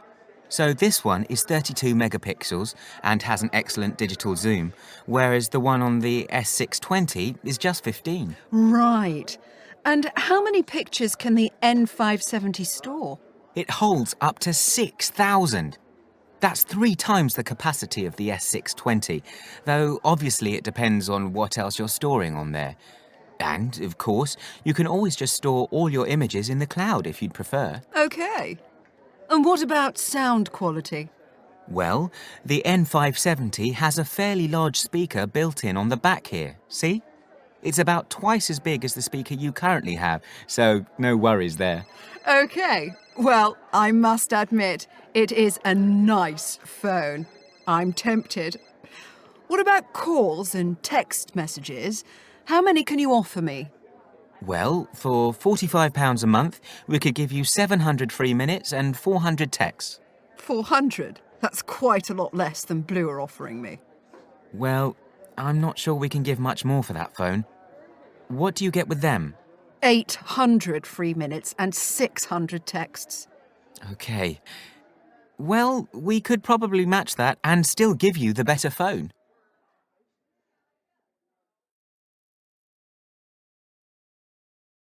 So this one is 32 megapixels and has an excellent digital zoom, whereas the one on the S620 is just 15. Right. And how many pictures can the N570 store? It holds up to 6,000. That's 3 times the capacity of the S620, though obviously it depends on what else you're storing on there. And, of course, you can always just store all your images in the cloud if you'd prefer. Okay. And what about sound quality? Well, the N570 has a fairly large speaker built in on the back here, see? It's about twice as big as the speaker you currently have, so no worries there. Okay. Well, I must admit, it is a nice phone. I'm tempted. What about calls and text messages? How many can you offer me? Well, for £45 a month, we could give you 700 free minutes and 400 texts. 400? That's quite a lot less than Blue are offering me. Well, I'm not sure we can give much more for that phone. What do you get with them? 800 free minutes and 600 texts. Okay. Well, we could probably match that and still give you the better phone.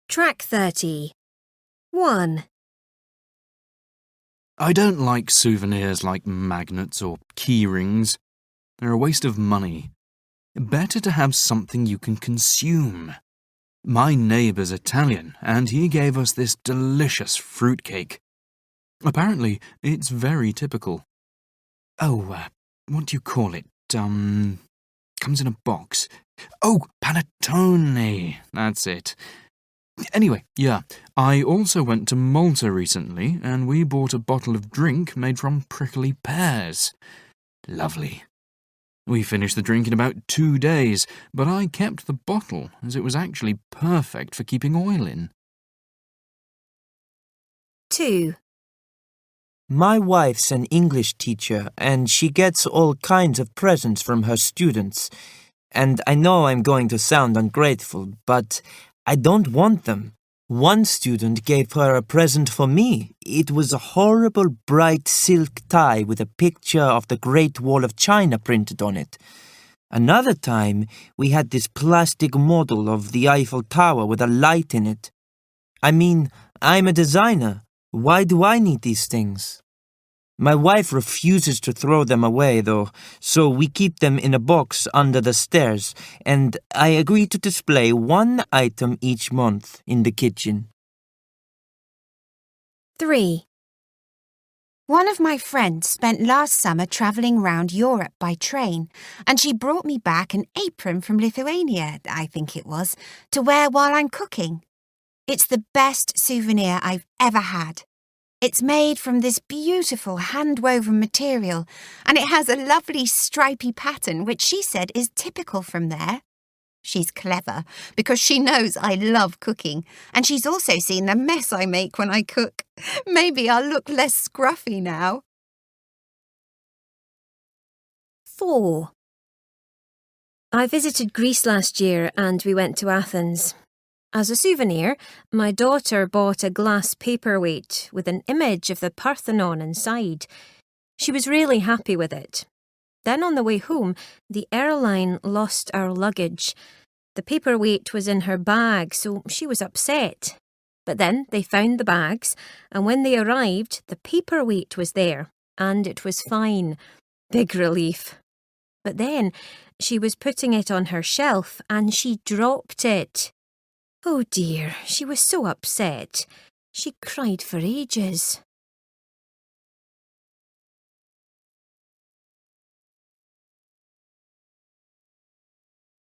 Track 30. 1. I don't like souvenirs like magnets or key rings. They're a waste of money. Better to have something you can consume. My neighbour's Italian, and he gave us this delicious fruitcake. Apparently, it's very typical. Oh, what do you call it? Comes in a box. Oh, panettone. That's it. Anyway, yeah, I also went to Malta recently, and we bought a bottle of drink made from prickly pears. Lovely. We finished the drink in about 2 days, but I kept the bottle as it was actually perfect for keeping oil in. 2. My wife's an English teacher, and she gets all kinds of presents from her students. And I know I'm going to sound ungrateful, but I don't want them. One student gave her a present for me. It was a horrible bright silk tie with a picture of the Great Wall of China printed on it. Another time, we had this plastic model of the Eiffel Tower with a light in it. I mean, I'm a designer. Why do I need these things? My wife refuses to throw them away, though, so we keep them in a box under the stairs, and I agree to display one item each month in the kitchen. 3. One of my friends spent last summer travelling round Europe by train, and she brought me back an apron from Lithuania, I think it was, to wear while I'm cooking. It's the best souvenir I've ever had. It's made from this beautiful hand-woven material, and it has a lovely stripy pattern which she said is typical from there. She's clever because she knows I love cooking, and she's also seen the mess I make when I cook. Maybe I'll look less scruffy now. 4. I visited Greece last year and we went to Athens. As a souvenir, my daughter bought a glass paperweight with an image of the Parthenon inside. She was really happy with it. Then on the way home, the airline lost our luggage. The paperweight was in her bag, so she was upset. But then they found the bags, and when they arrived, the paperweight was there, and it was fine. Big relief. But then she was putting it on her shelf, and she dropped it. Oh dear, she was so upset. She cried for ages.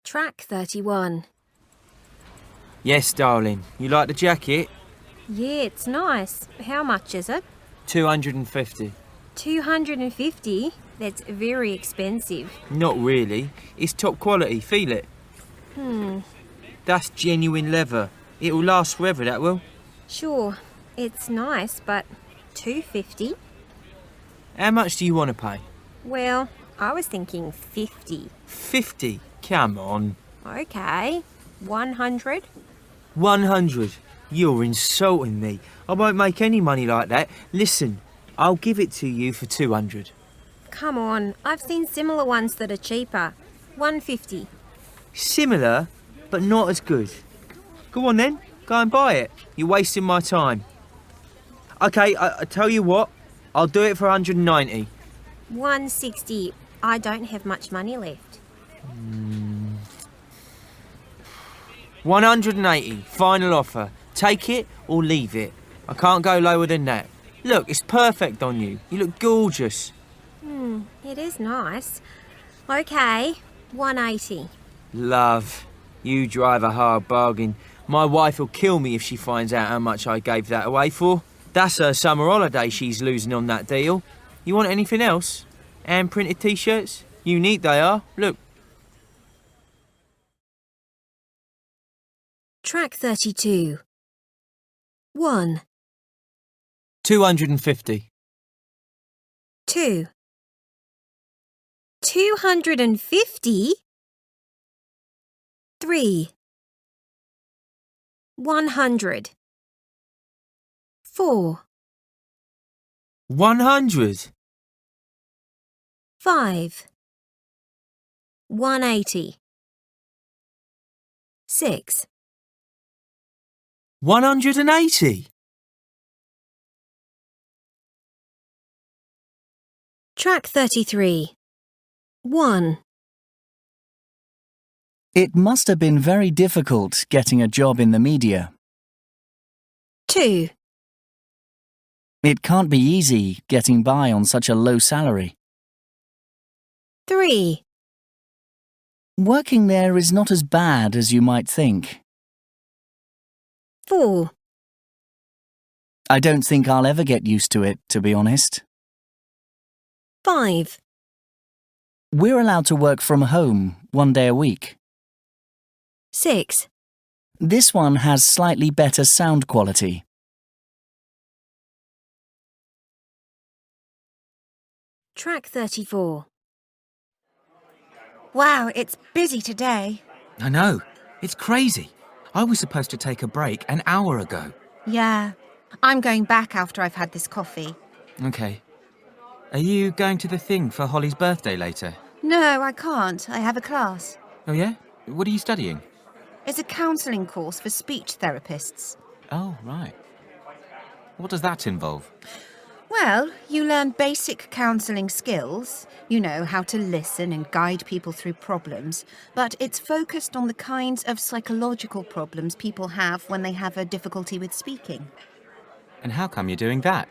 Track 31. Yes, darling. You like the jacket? Yeah, it's nice. How much is it? 250. 250? That's very expensive. Not really. It's top quality. Feel it. That's genuine leather. It'll last forever, that will. Sure, it's nice, but 250? How much do you want to pay? Well, I was thinking 50. 50? Come on. Okay, 100? 100? You're insulting me. I won't make any money like that. Listen, I'll give it to you for 200. Come on, I've seen similar ones that are cheaper. 150. Similar, but not as good. Go on then, go and buy it. You're wasting my time. Okay, I tell you what, I'll do it for 190. 160. I don't have much money left. 180, final offer. Take it or leave it. I can't go lower than that. Look, it's perfect on you. You look gorgeous. It is nice. Okay, 180. Love, you drive a hard bargain. My wife will kill me if she finds out how much I gave that away for. That's her summer holiday she's losing on that deal. You want anything else? Hand-printed T-shirts? Unique they are. Look. Track 32. 1, 250. 2. 250? 3. 100. 4. 100. 5. 180. 6. 180. Track 33. 1, It must have been very difficult getting a job in the media. 2, It can't be easy getting by on such a low salary. 3, Working there is not as bad as you might think. 4, I don't think I'll ever get used to it, to be honest. 5, We're allowed to work from home 1 day a week. 6. This one has slightly better sound quality. Track 34. Wow, it's busy today. I know. It's crazy. I was supposed to take a break an hour ago. Yeah, I'm going back after I've had this coffee. Okay. Are you going to the thing for Holly's birthday later? No, I can't. I have a class. Oh, yeah? What are you studying? It's a counselling course for speech therapists. Oh, right. What does that involve? Well, you learn basic counselling skills, you know, how to listen and guide people through problems, but it's focused on the kinds of psychological problems people have when they have a difficulty with speaking. And how come you're doing that?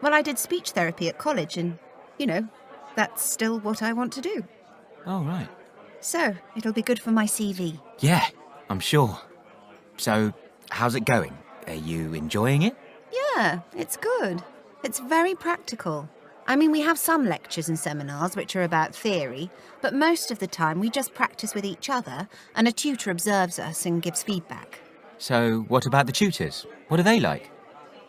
Well, I did speech therapy at college and, you know, that's still what I want to do. Oh, right. So, it'll be good for my CV. Yeah, I'm sure. So, how's it going? Are you enjoying it? Yeah, it's good. It's very practical. I mean, we have some lectures and seminars which are about theory, but most of the time we just practice with each other and a tutor observes us and gives feedback. So, what about the tutors? What are they like?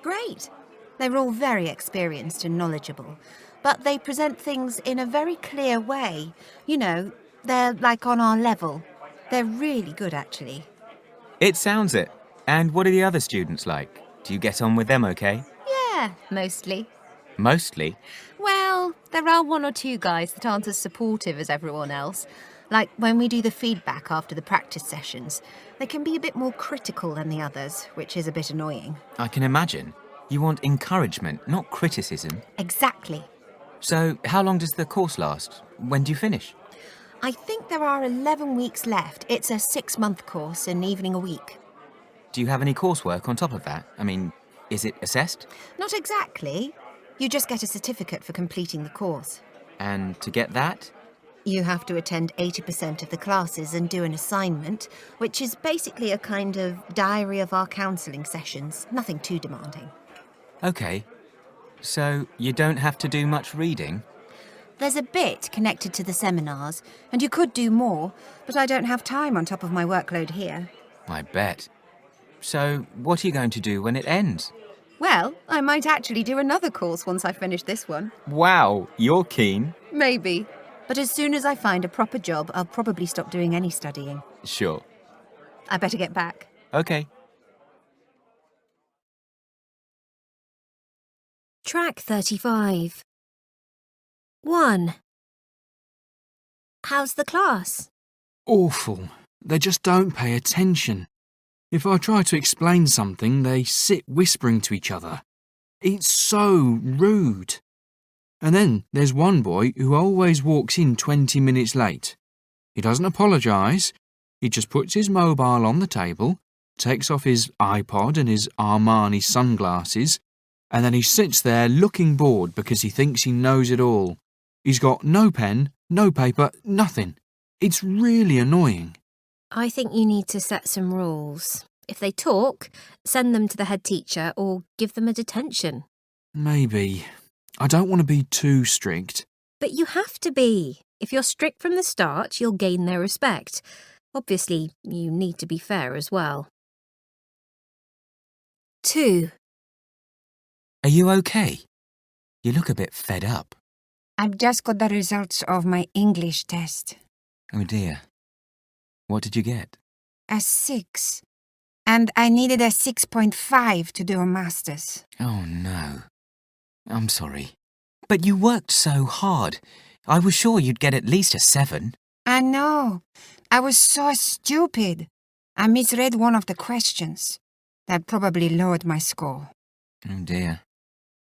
Great. They're all very experienced and knowledgeable, but they present things in a very clear way. You know, They're like on our level. They're really good, actually. It sounds it. And what are the other students like? Do you get on with them okay? Yeah, mostly. Mostly. Well, there are one or two guys that aren't as supportive as everyone else. Like when we do the feedback after the practice sessions, they can be a bit more critical than the others, which is a bit annoying. I can imagine. You want encouragement, not criticism. Exactly. So, how long does the course last? When do you finish? I think there are 11 weeks left. It's a 6-month course, an evening a week. Do you have any coursework on top of that? I mean, is it assessed? Not exactly. You just get a certificate for completing the course. And to get that? You have to attend 80% of the classes and do an assignment, which is basically a kind of diary of our counselling sessions. Nothing too demanding. Okay. So, you don't have to do much reading? There's a bit connected to the seminars, and you could do more, but I don't have time on top of my workload here. I bet. So, what are you going to do when it ends? Well, I might actually do another course once I finish this one. Wow, you're keen. Maybe. But as soon as I find a proper job, I'll probably stop doing any studying. Sure. I better get back. Okay. Track 35. 1. How's the class? Awful. They just don't pay attention. If I try to explain something, they sit whispering to each other. It's so rude. And then there's one boy who always walks in 20 minutes late. He doesn't apologise. He just puts his mobile on the table, takes off his iPod and his Armani sunglasses, and then he sits there looking bored because he thinks he knows it all. He's got no pen, no paper, nothing. It's really annoying. I think you need to set some rules. If they talk, send them to the head teacher or give them a detention. Maybe. I don't want to be too strict. But you have to be. If you're strict from the start, you'll gain their respect. Obviously, you need to be fair as well. 2. Are you okay? You look a bit fed up. I've just got the results of my English test. Oh dear. What did you get? A 6. And I needed a 6.5 to do a master's. Oh no. I'm sorry. But you worked so hard. I was sure you'd get at least a 7. I know. I was so stupid. I misread one of the questions. That probably lowered my score. Oh dear.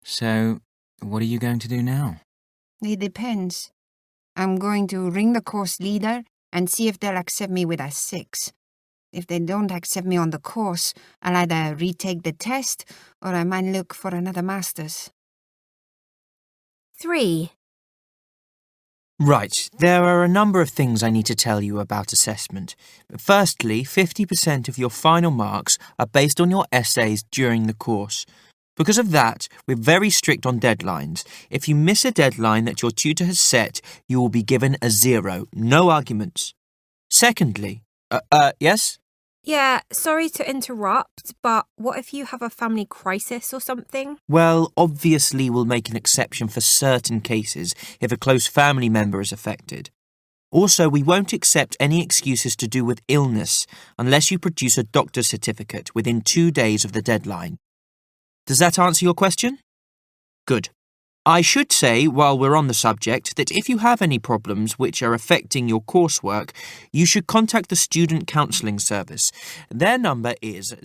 So, what are you going to do now? It depends. I'm going to ring the course leader and see if they'll accept me with a 6. If they don't accept me on the course, I'll either retake the test or I might look for another master's. 3. Right, there are a number of things I need to tell you about assessment. Firstly, 50% of your final marks are based on your essays during the course. Because of that, we're very strict on deadlines. If you miss a deadline that your tutor has set, you will be given a 0. No arguments. Secondly, yes? Yeah, sorry to interrupt, but what if you have a family crisis or something? Well, obviously we'll make an exception for certain cases if a close family member is affected. Also, we won't accept any excuses to do with illness unless you produce a doctor's certificate within 2 days of the deadline. Does that answer your question? Good. I should say, while we're on the subject, that if you have any problems which are affecting your coursework, you should contact the Student Counselling Service. Their number is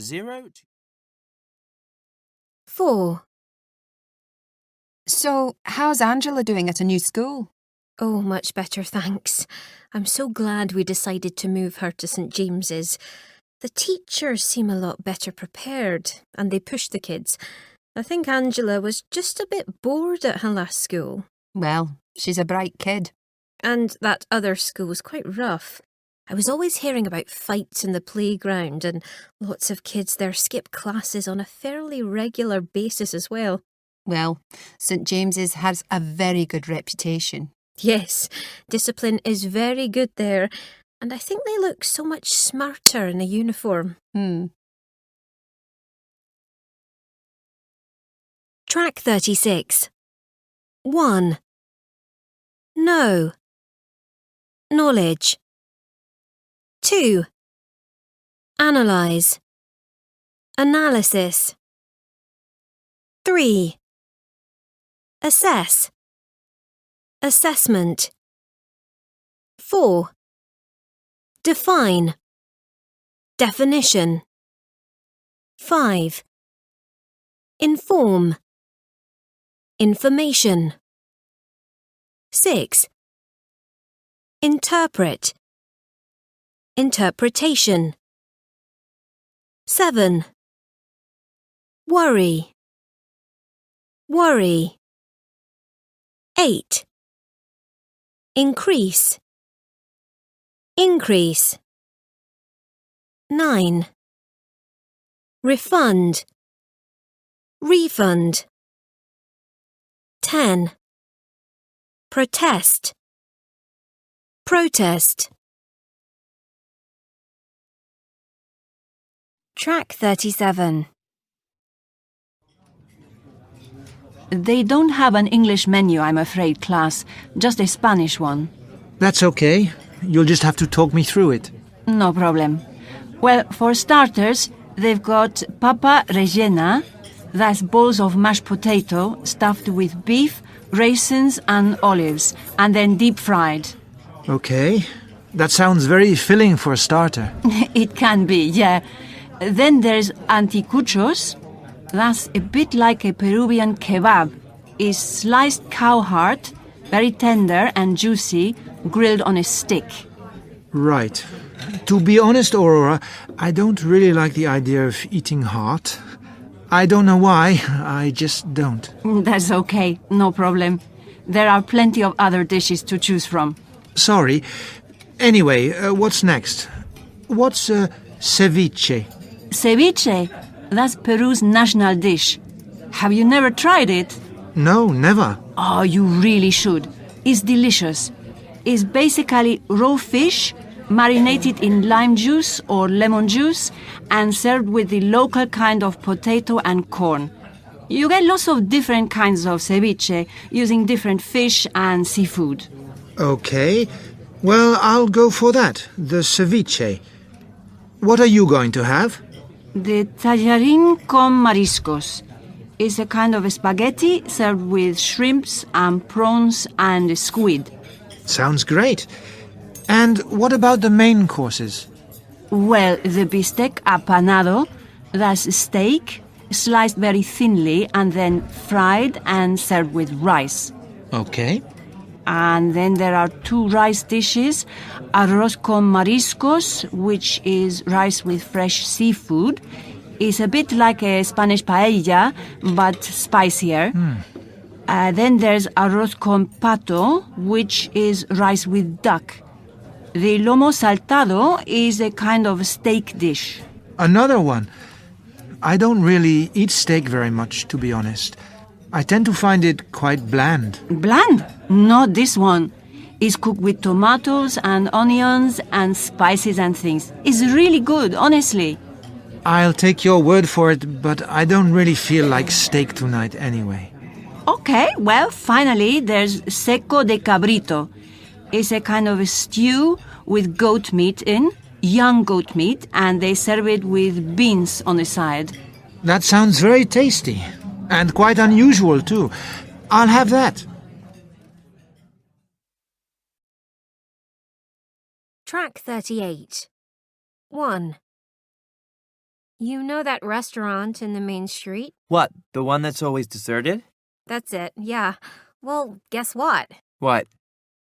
4. So, how's Angela doing at a new school? Oh, much better, thanks. I'm so glad we decided to move her to St. James's. The teachers seem a lot better prepared, and they push the kids. I think Angela was just a bit bored at her last school. Well, she's a bright kid. And that other school was quite rough. I was always hearing about fights in the playground, and lots of kids there skip classes on a fairly regular basis as well. Well, St. James's has a very good reputation. Yes, discipline is very good there, and I think they look so much smarter in the uniform. Track 36. 1. No. knowledge. 2. Analyze, analysis. 3. Assess, assessment. 4. Define, definition. 5. Inform, information. 6. Interpret, interpretation. 7. Worry, worry. 8. Increase, increase. 9. Refund, refund. 10. Protest, protest. Track 37. They don't have an English menu, I'm afraid, class. Just a Spanish one. That's okay. You'll just have to talk me through it. No problem. Well, for starters, they've got papa rellena. That's balls of mashed potato stuffed with beef, raisins and olives, and then deep fried. Okay. That sounds very filling for a starter. It can be, yeah. Then there's anticuchos. That's a bit like a Peruvian kebab. It's sliced cow heart, very tender and juicy, grilled on a stick. Right. To be honest, Aurora, I don't really like the idea of eating heart. I don't know why, I just don't. That's okay, no problem. There are plenty of other dishes to choose from. Sorry. Anyway, what's next? What's ceviche? Ceviche, that's Peru's national dish. Have you never tried it? No, never. Oh, you really should. It's delicious. It's basically raw fish, marinated in lime juice or lemon juice, and served with the local kind of potato and corn. You get lots of different kinds of ceviche, using different fish and seafood. Okay. Well, I'll go for that, the ceviche. What are you going to have? The tallarín con mariscos is a kind of spaghetti served with shrimps and prawns and squid. Sounds great. And what about the main courses? Well, the bistec apanado, that's steak, sliced very thinly and then fried and served with rice. Okay. And then there are 2 rice dishes, arroz con mariscos, which is rice with fresh seafood. It's a bit like a Spanish paella, but spicier. Then there's arroz con pato, which is rice with duck. The lomo saltado is a kind of steak dish. Another one. I don't really eat steak very much, to be honest. I tend to find it quite bland. Bland? Not this one. It's cooked with tomatoes and onions and spices and things. It's really good, honestly. I'll take your word for it, but I don't really feel like steak tonight anyway. Okay, well, finally, there's seco de cabrito. It's a kind of a stew with goat meat in, young goat meat, and they serve it with beans on the side. That sounds very tasty. And quite unusual, too. I'll have that. Track 38. 1. You know that restaurant in the main street? What, the one that's always deserted? That's it, yeah. Well, guess what? What?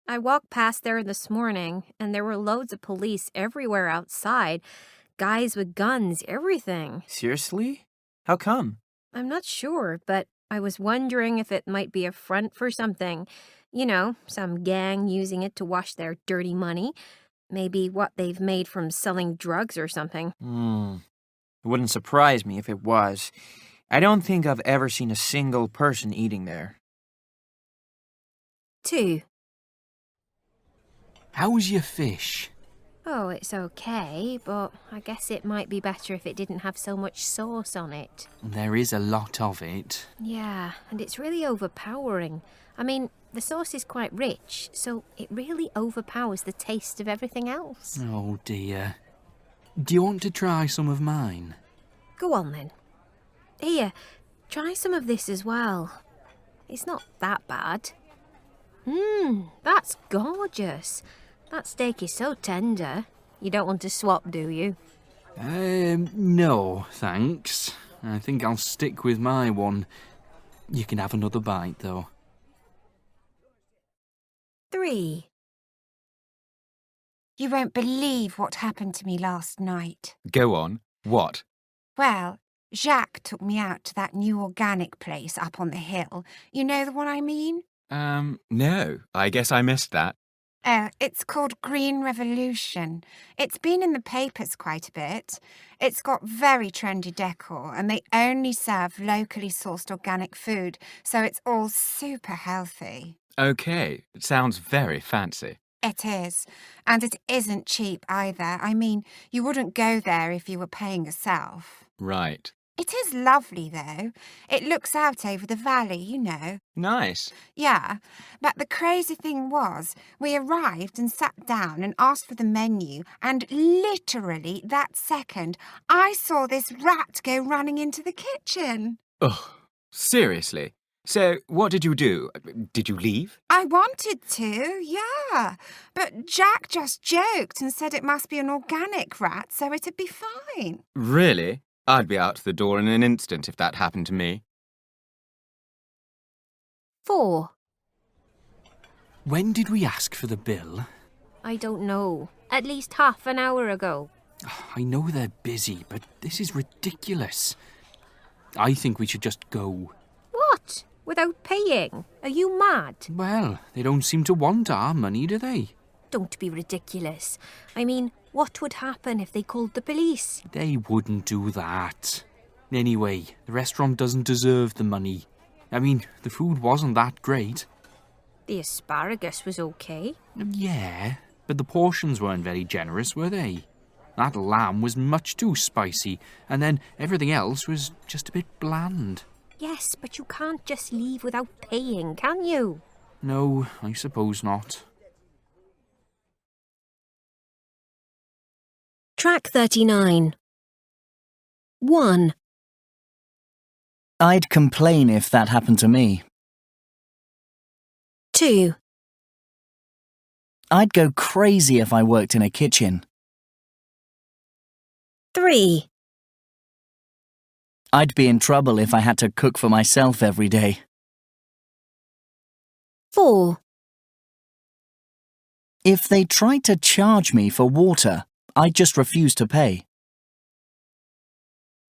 I walked past there this morning, and there were loads of police everywhere outside. Guys with guns, everything. Seriously? How come? I'm not sure, but I was wondering if it might be a front for something. You know, some gang using it to wash their dirty money. Maybe what they've made from selling drugs or something. It wouldn't surprise me if it was. I don't think I've ever seen a single person eating there. 2. How was your fish? Oh, it's okay, but I guess it might be better if it didn't have so much sauce on it. There is a lot of it. Yeah, and it's really overpowering. I mean, The sauce is quite rich, so it really overpowers the taste of everything else. Oh dear. Do you want to try some of mine? Go on then. Here, try some of this as well. It's not that bad. That's gorgeous. That steak is so tender. You don't want to swap, do you? No, thanks. I think I'll stick with my one. You can have another bite, though. 3. You won't believe what happened to me last night. Go on. What? Well, Jacques took me out to that new organic place up on the hill. You know the one I mean? No. I guess I missed that. Oh, it's called Green Revolution. It's been in the papers quite a bit. It's got very trendy decor and they only serve locally sourced organic food, so it's all super healthy. Okay. It sounds very fancy. It is. And it isn't cheap either. I mean, you wouldn't go there if you were paying yourself. Right. It is lovely, though. It looks out over the valley, you know. Nice. Yeah, but the crazy thing was, we arrived and sat down and asked for the menu, and literally that second, I saw this rat go running into the kitchen. Ugh. Seriously? So, what did you do? Did you leave? I wanted to, yeah, but Jack just joked and said it must be an organic rat, so it'd be fine. Really? I'd be out the door in an instant if that happened to me. 4. When did we ask for the bill? I don't know. At least half an hour ago. I know they're busy, but this is ridiculous. I think we should just go. What? Without paying? Are you mad? Well, they don't seem to want our money, do they? Don't be ridiculous. I mean, what would happen if they called the police? They wouldn't do that. Anyway, the restaurant doesn't deserve the money. I mean, the food wasn't that great. The asparagus was okay. Yeah, but the portions weren't very generous, were they? That lamb was much too spicy, and then everything else was just a bit bland. Yes, but you can't just leave without paying, can you? No, I suppose not. Track 39. 1. I'd complain if that happened to me. 2. I'd go crazy if I worked in a kitchen. 3. I'd be in trouble if I had to cook for myself every day. 4. If they tried to charge me for water, I'd just refuse to pay.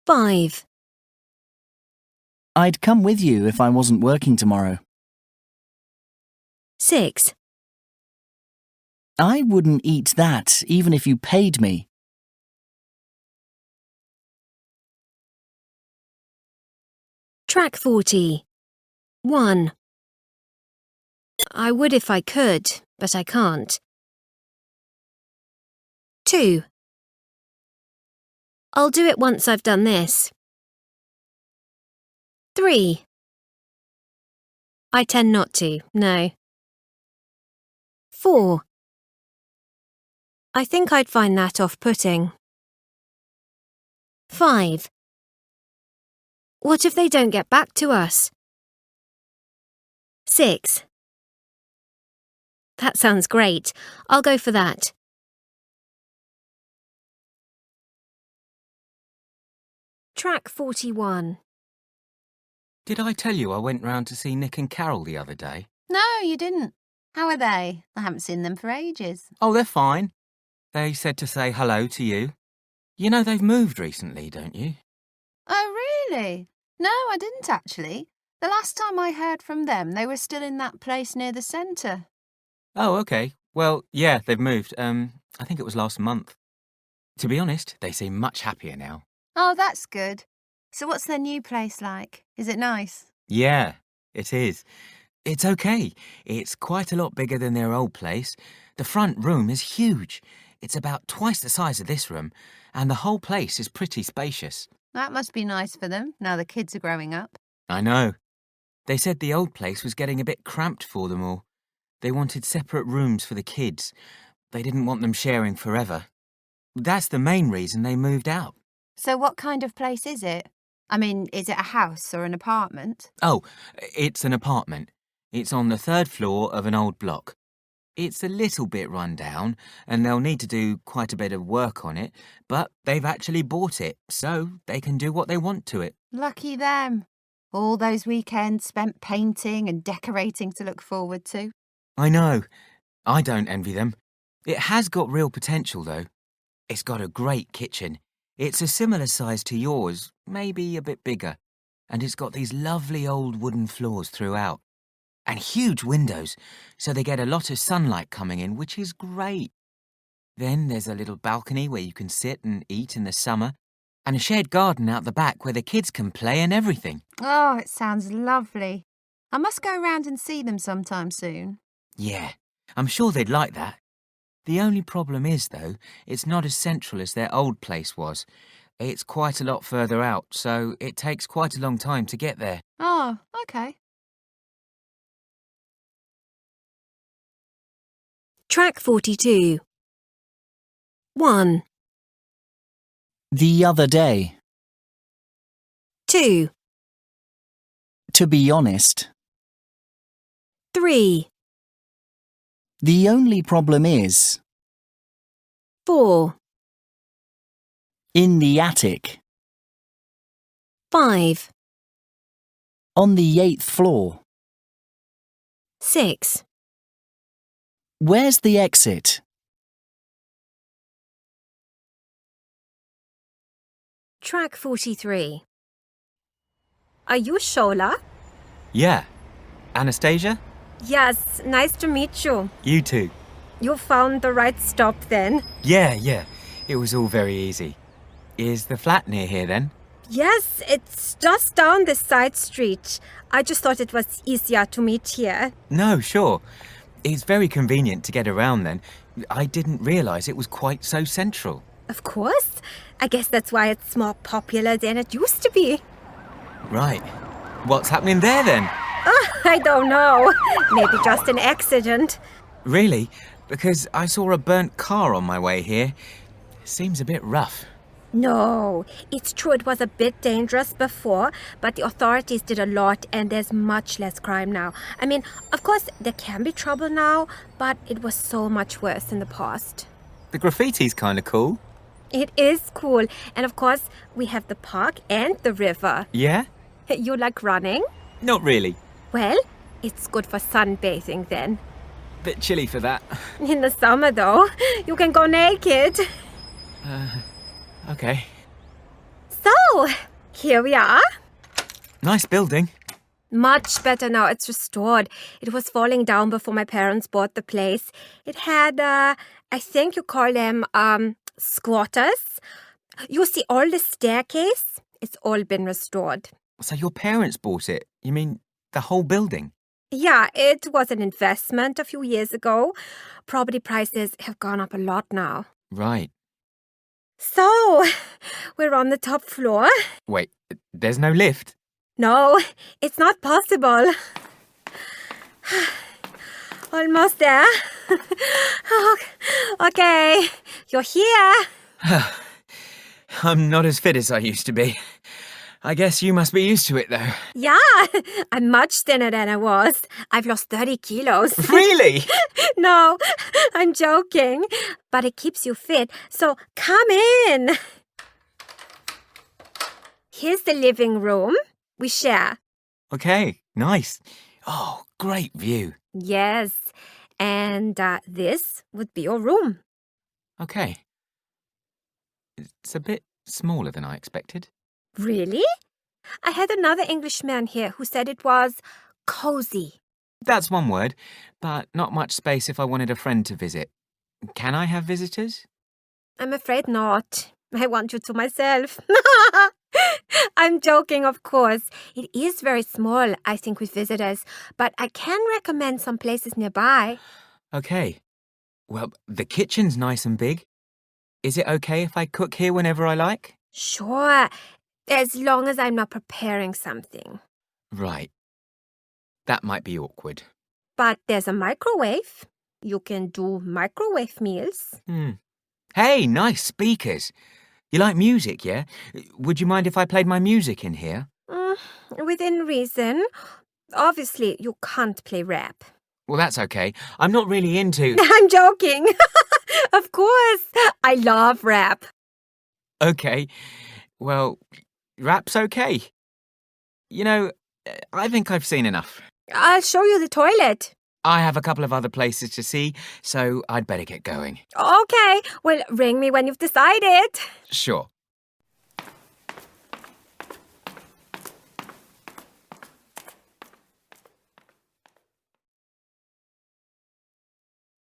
5. I'd come with you if I wasn't working tomorrow. 6. I wouldn't eat that, even if you paid me. Track 40. 1. I would if I could, but I can't. 2. I'll do it once I've done this. 3. I tend not to, no. 4. I think I'd find that off-putting. 5. What if they don't get back to us? 6. That sounds great. I'll go for that. Track 41. Did I tell you I went round to see Nick and Carol the other day? No, you didn't. How are they? I haven't seen them for ages. Oh, they're fine. They said to say hello to you. You know they've moved recently, don't you? Oh, really? No, I didn't actually. The last time I heard from them, they were still in that place near the centre. Oh, okay. Well, yeah, they've moved. I think it was last month. To be honest, they seem much happier now. Oh, that's good. So what's their new place like? Is it nice? Yeah, it is. It's okay. It's quite a lot bigger than their old place. The front room is huge. It's about twice the size of this room, and the whole place is pretty spacious. That must be nice for them, now the kids are growing up. I know. They said the old place was getting a bit cramped for them all. They wanted separate rooms for the kids. They didn't want them sharing forever. That's the main reason they moved out. So what kind of place is it? I mean, is it a house or an apartment? Oh, it's an apartment. It's on the 3rd floor of an old block. It's a little bit run down, and they'll need to do quite a bit of work on it, but they've actually bought it, so they can do what they want to it. Lucky them. All those weekends spent painting and decorating to look forward to. I know. I don't envy them. It has got real potential, though. It's got a great kitchen. It's a similar size to yours, maybe a bit bigger. And it's got these lovely old wooden floors throughout. And huge windows, so they get a lot of sunlight coming in, which is great. Then there's a little balcony where you can sit and eat in the summer, and a shared garden out the back where the kids can play and everything. Oh, it sounds lovely. I must go round and see them sometime soon. Yeah, I'm sure they'd like that. The only problem is, though, it's not as central as their old place was. It's quite a lot further out, so it takes quite a long time to get there. Oh, okay. Track 42. 1, The other day. 2, To be honest. 3, The only problem is, 4, in the attic, 5, on the 8th floor. 6. Where's the exit? Track 43. Are you Shola? Yeah. Anastasia? Yes, nice to meet you. You too. You found the right stop then. Yeah. It was all very easy. Is the flat near here then? Yes, it's just down this side street. I just thought it was easier to meet here. No, sure. It's very convenient to get around then. I didn't realise it was quite so central. Of course. I guess that's why it's more popular than it used to be. Right. What's happening there then? I don't know. Maybe just an accident. Really? Because I saw a burnt car on my way here. Seems a bit rough. No, it's true it was a bit dangerous before, but the authorities did a lot and there's much less crime now. I mean, of course, there can be trouble now, but it was so much worse in the past. The graffiti's kind of cool. It is cool. And of course, we have the park and the river. Yeah? You like running? Not really. Well, it's good for sunbathing then. Bit chilly for that. In the summer, though, you can go naked. Okay. So, here we are. Nice building. Much better now. It's restored. It was falling down before my parents bought the place. It had, I think you call them, squatters. You see all the staircase? It's all been restored. So your parents bought it? You mean the whole building? Yeah, it was an investment a few years ago. Property prices have gone up a lot now. Right. So, we're on the top floor. Wait, there's no lift? No, it's not possible. Almost there. Okay, you're here. I'm not as fit as I used to be. I guess you must be used to it, though. Yeah, I'm much thinner than I was. I've lost 30 kilos. Really? No, I'm joking. But it keeps you fit, so come in. Here's the living room. We share. Okay, nice. Oh, great view. Yes, and this would be your room. Okay. It's a bit smaller than I expected. Really? I had another Englishman here who said it was cozy. That's one word, but not much space if I wanted a friend to visit. Can I have visitors? I'm afraid not. I want you to myself. I'm joking, of course. It is very small, I think, with visitors, but I can recommend some places nearby. Okay. Well, the kitchen's nice and big. Is it okay if I cook here whenever I like? Sure, as long as I'm not preparing something. Right. That might be awkward. But there's a microwave. You can do microwave meals. Hey, nice speakers. You like music, yeah? Would you mind if I played my music in here? Within reason. Obviously, you can't play rap. Well, that's okay. I'm not really into... I'm joking. Of course. I love rap. Okay. Well, rap's okay. You know, I think I've seen enough. I'll show you the toilet. I have a couple of other places to see, so I'd better get going. Okay. Well, ring me when you've decided. Sure.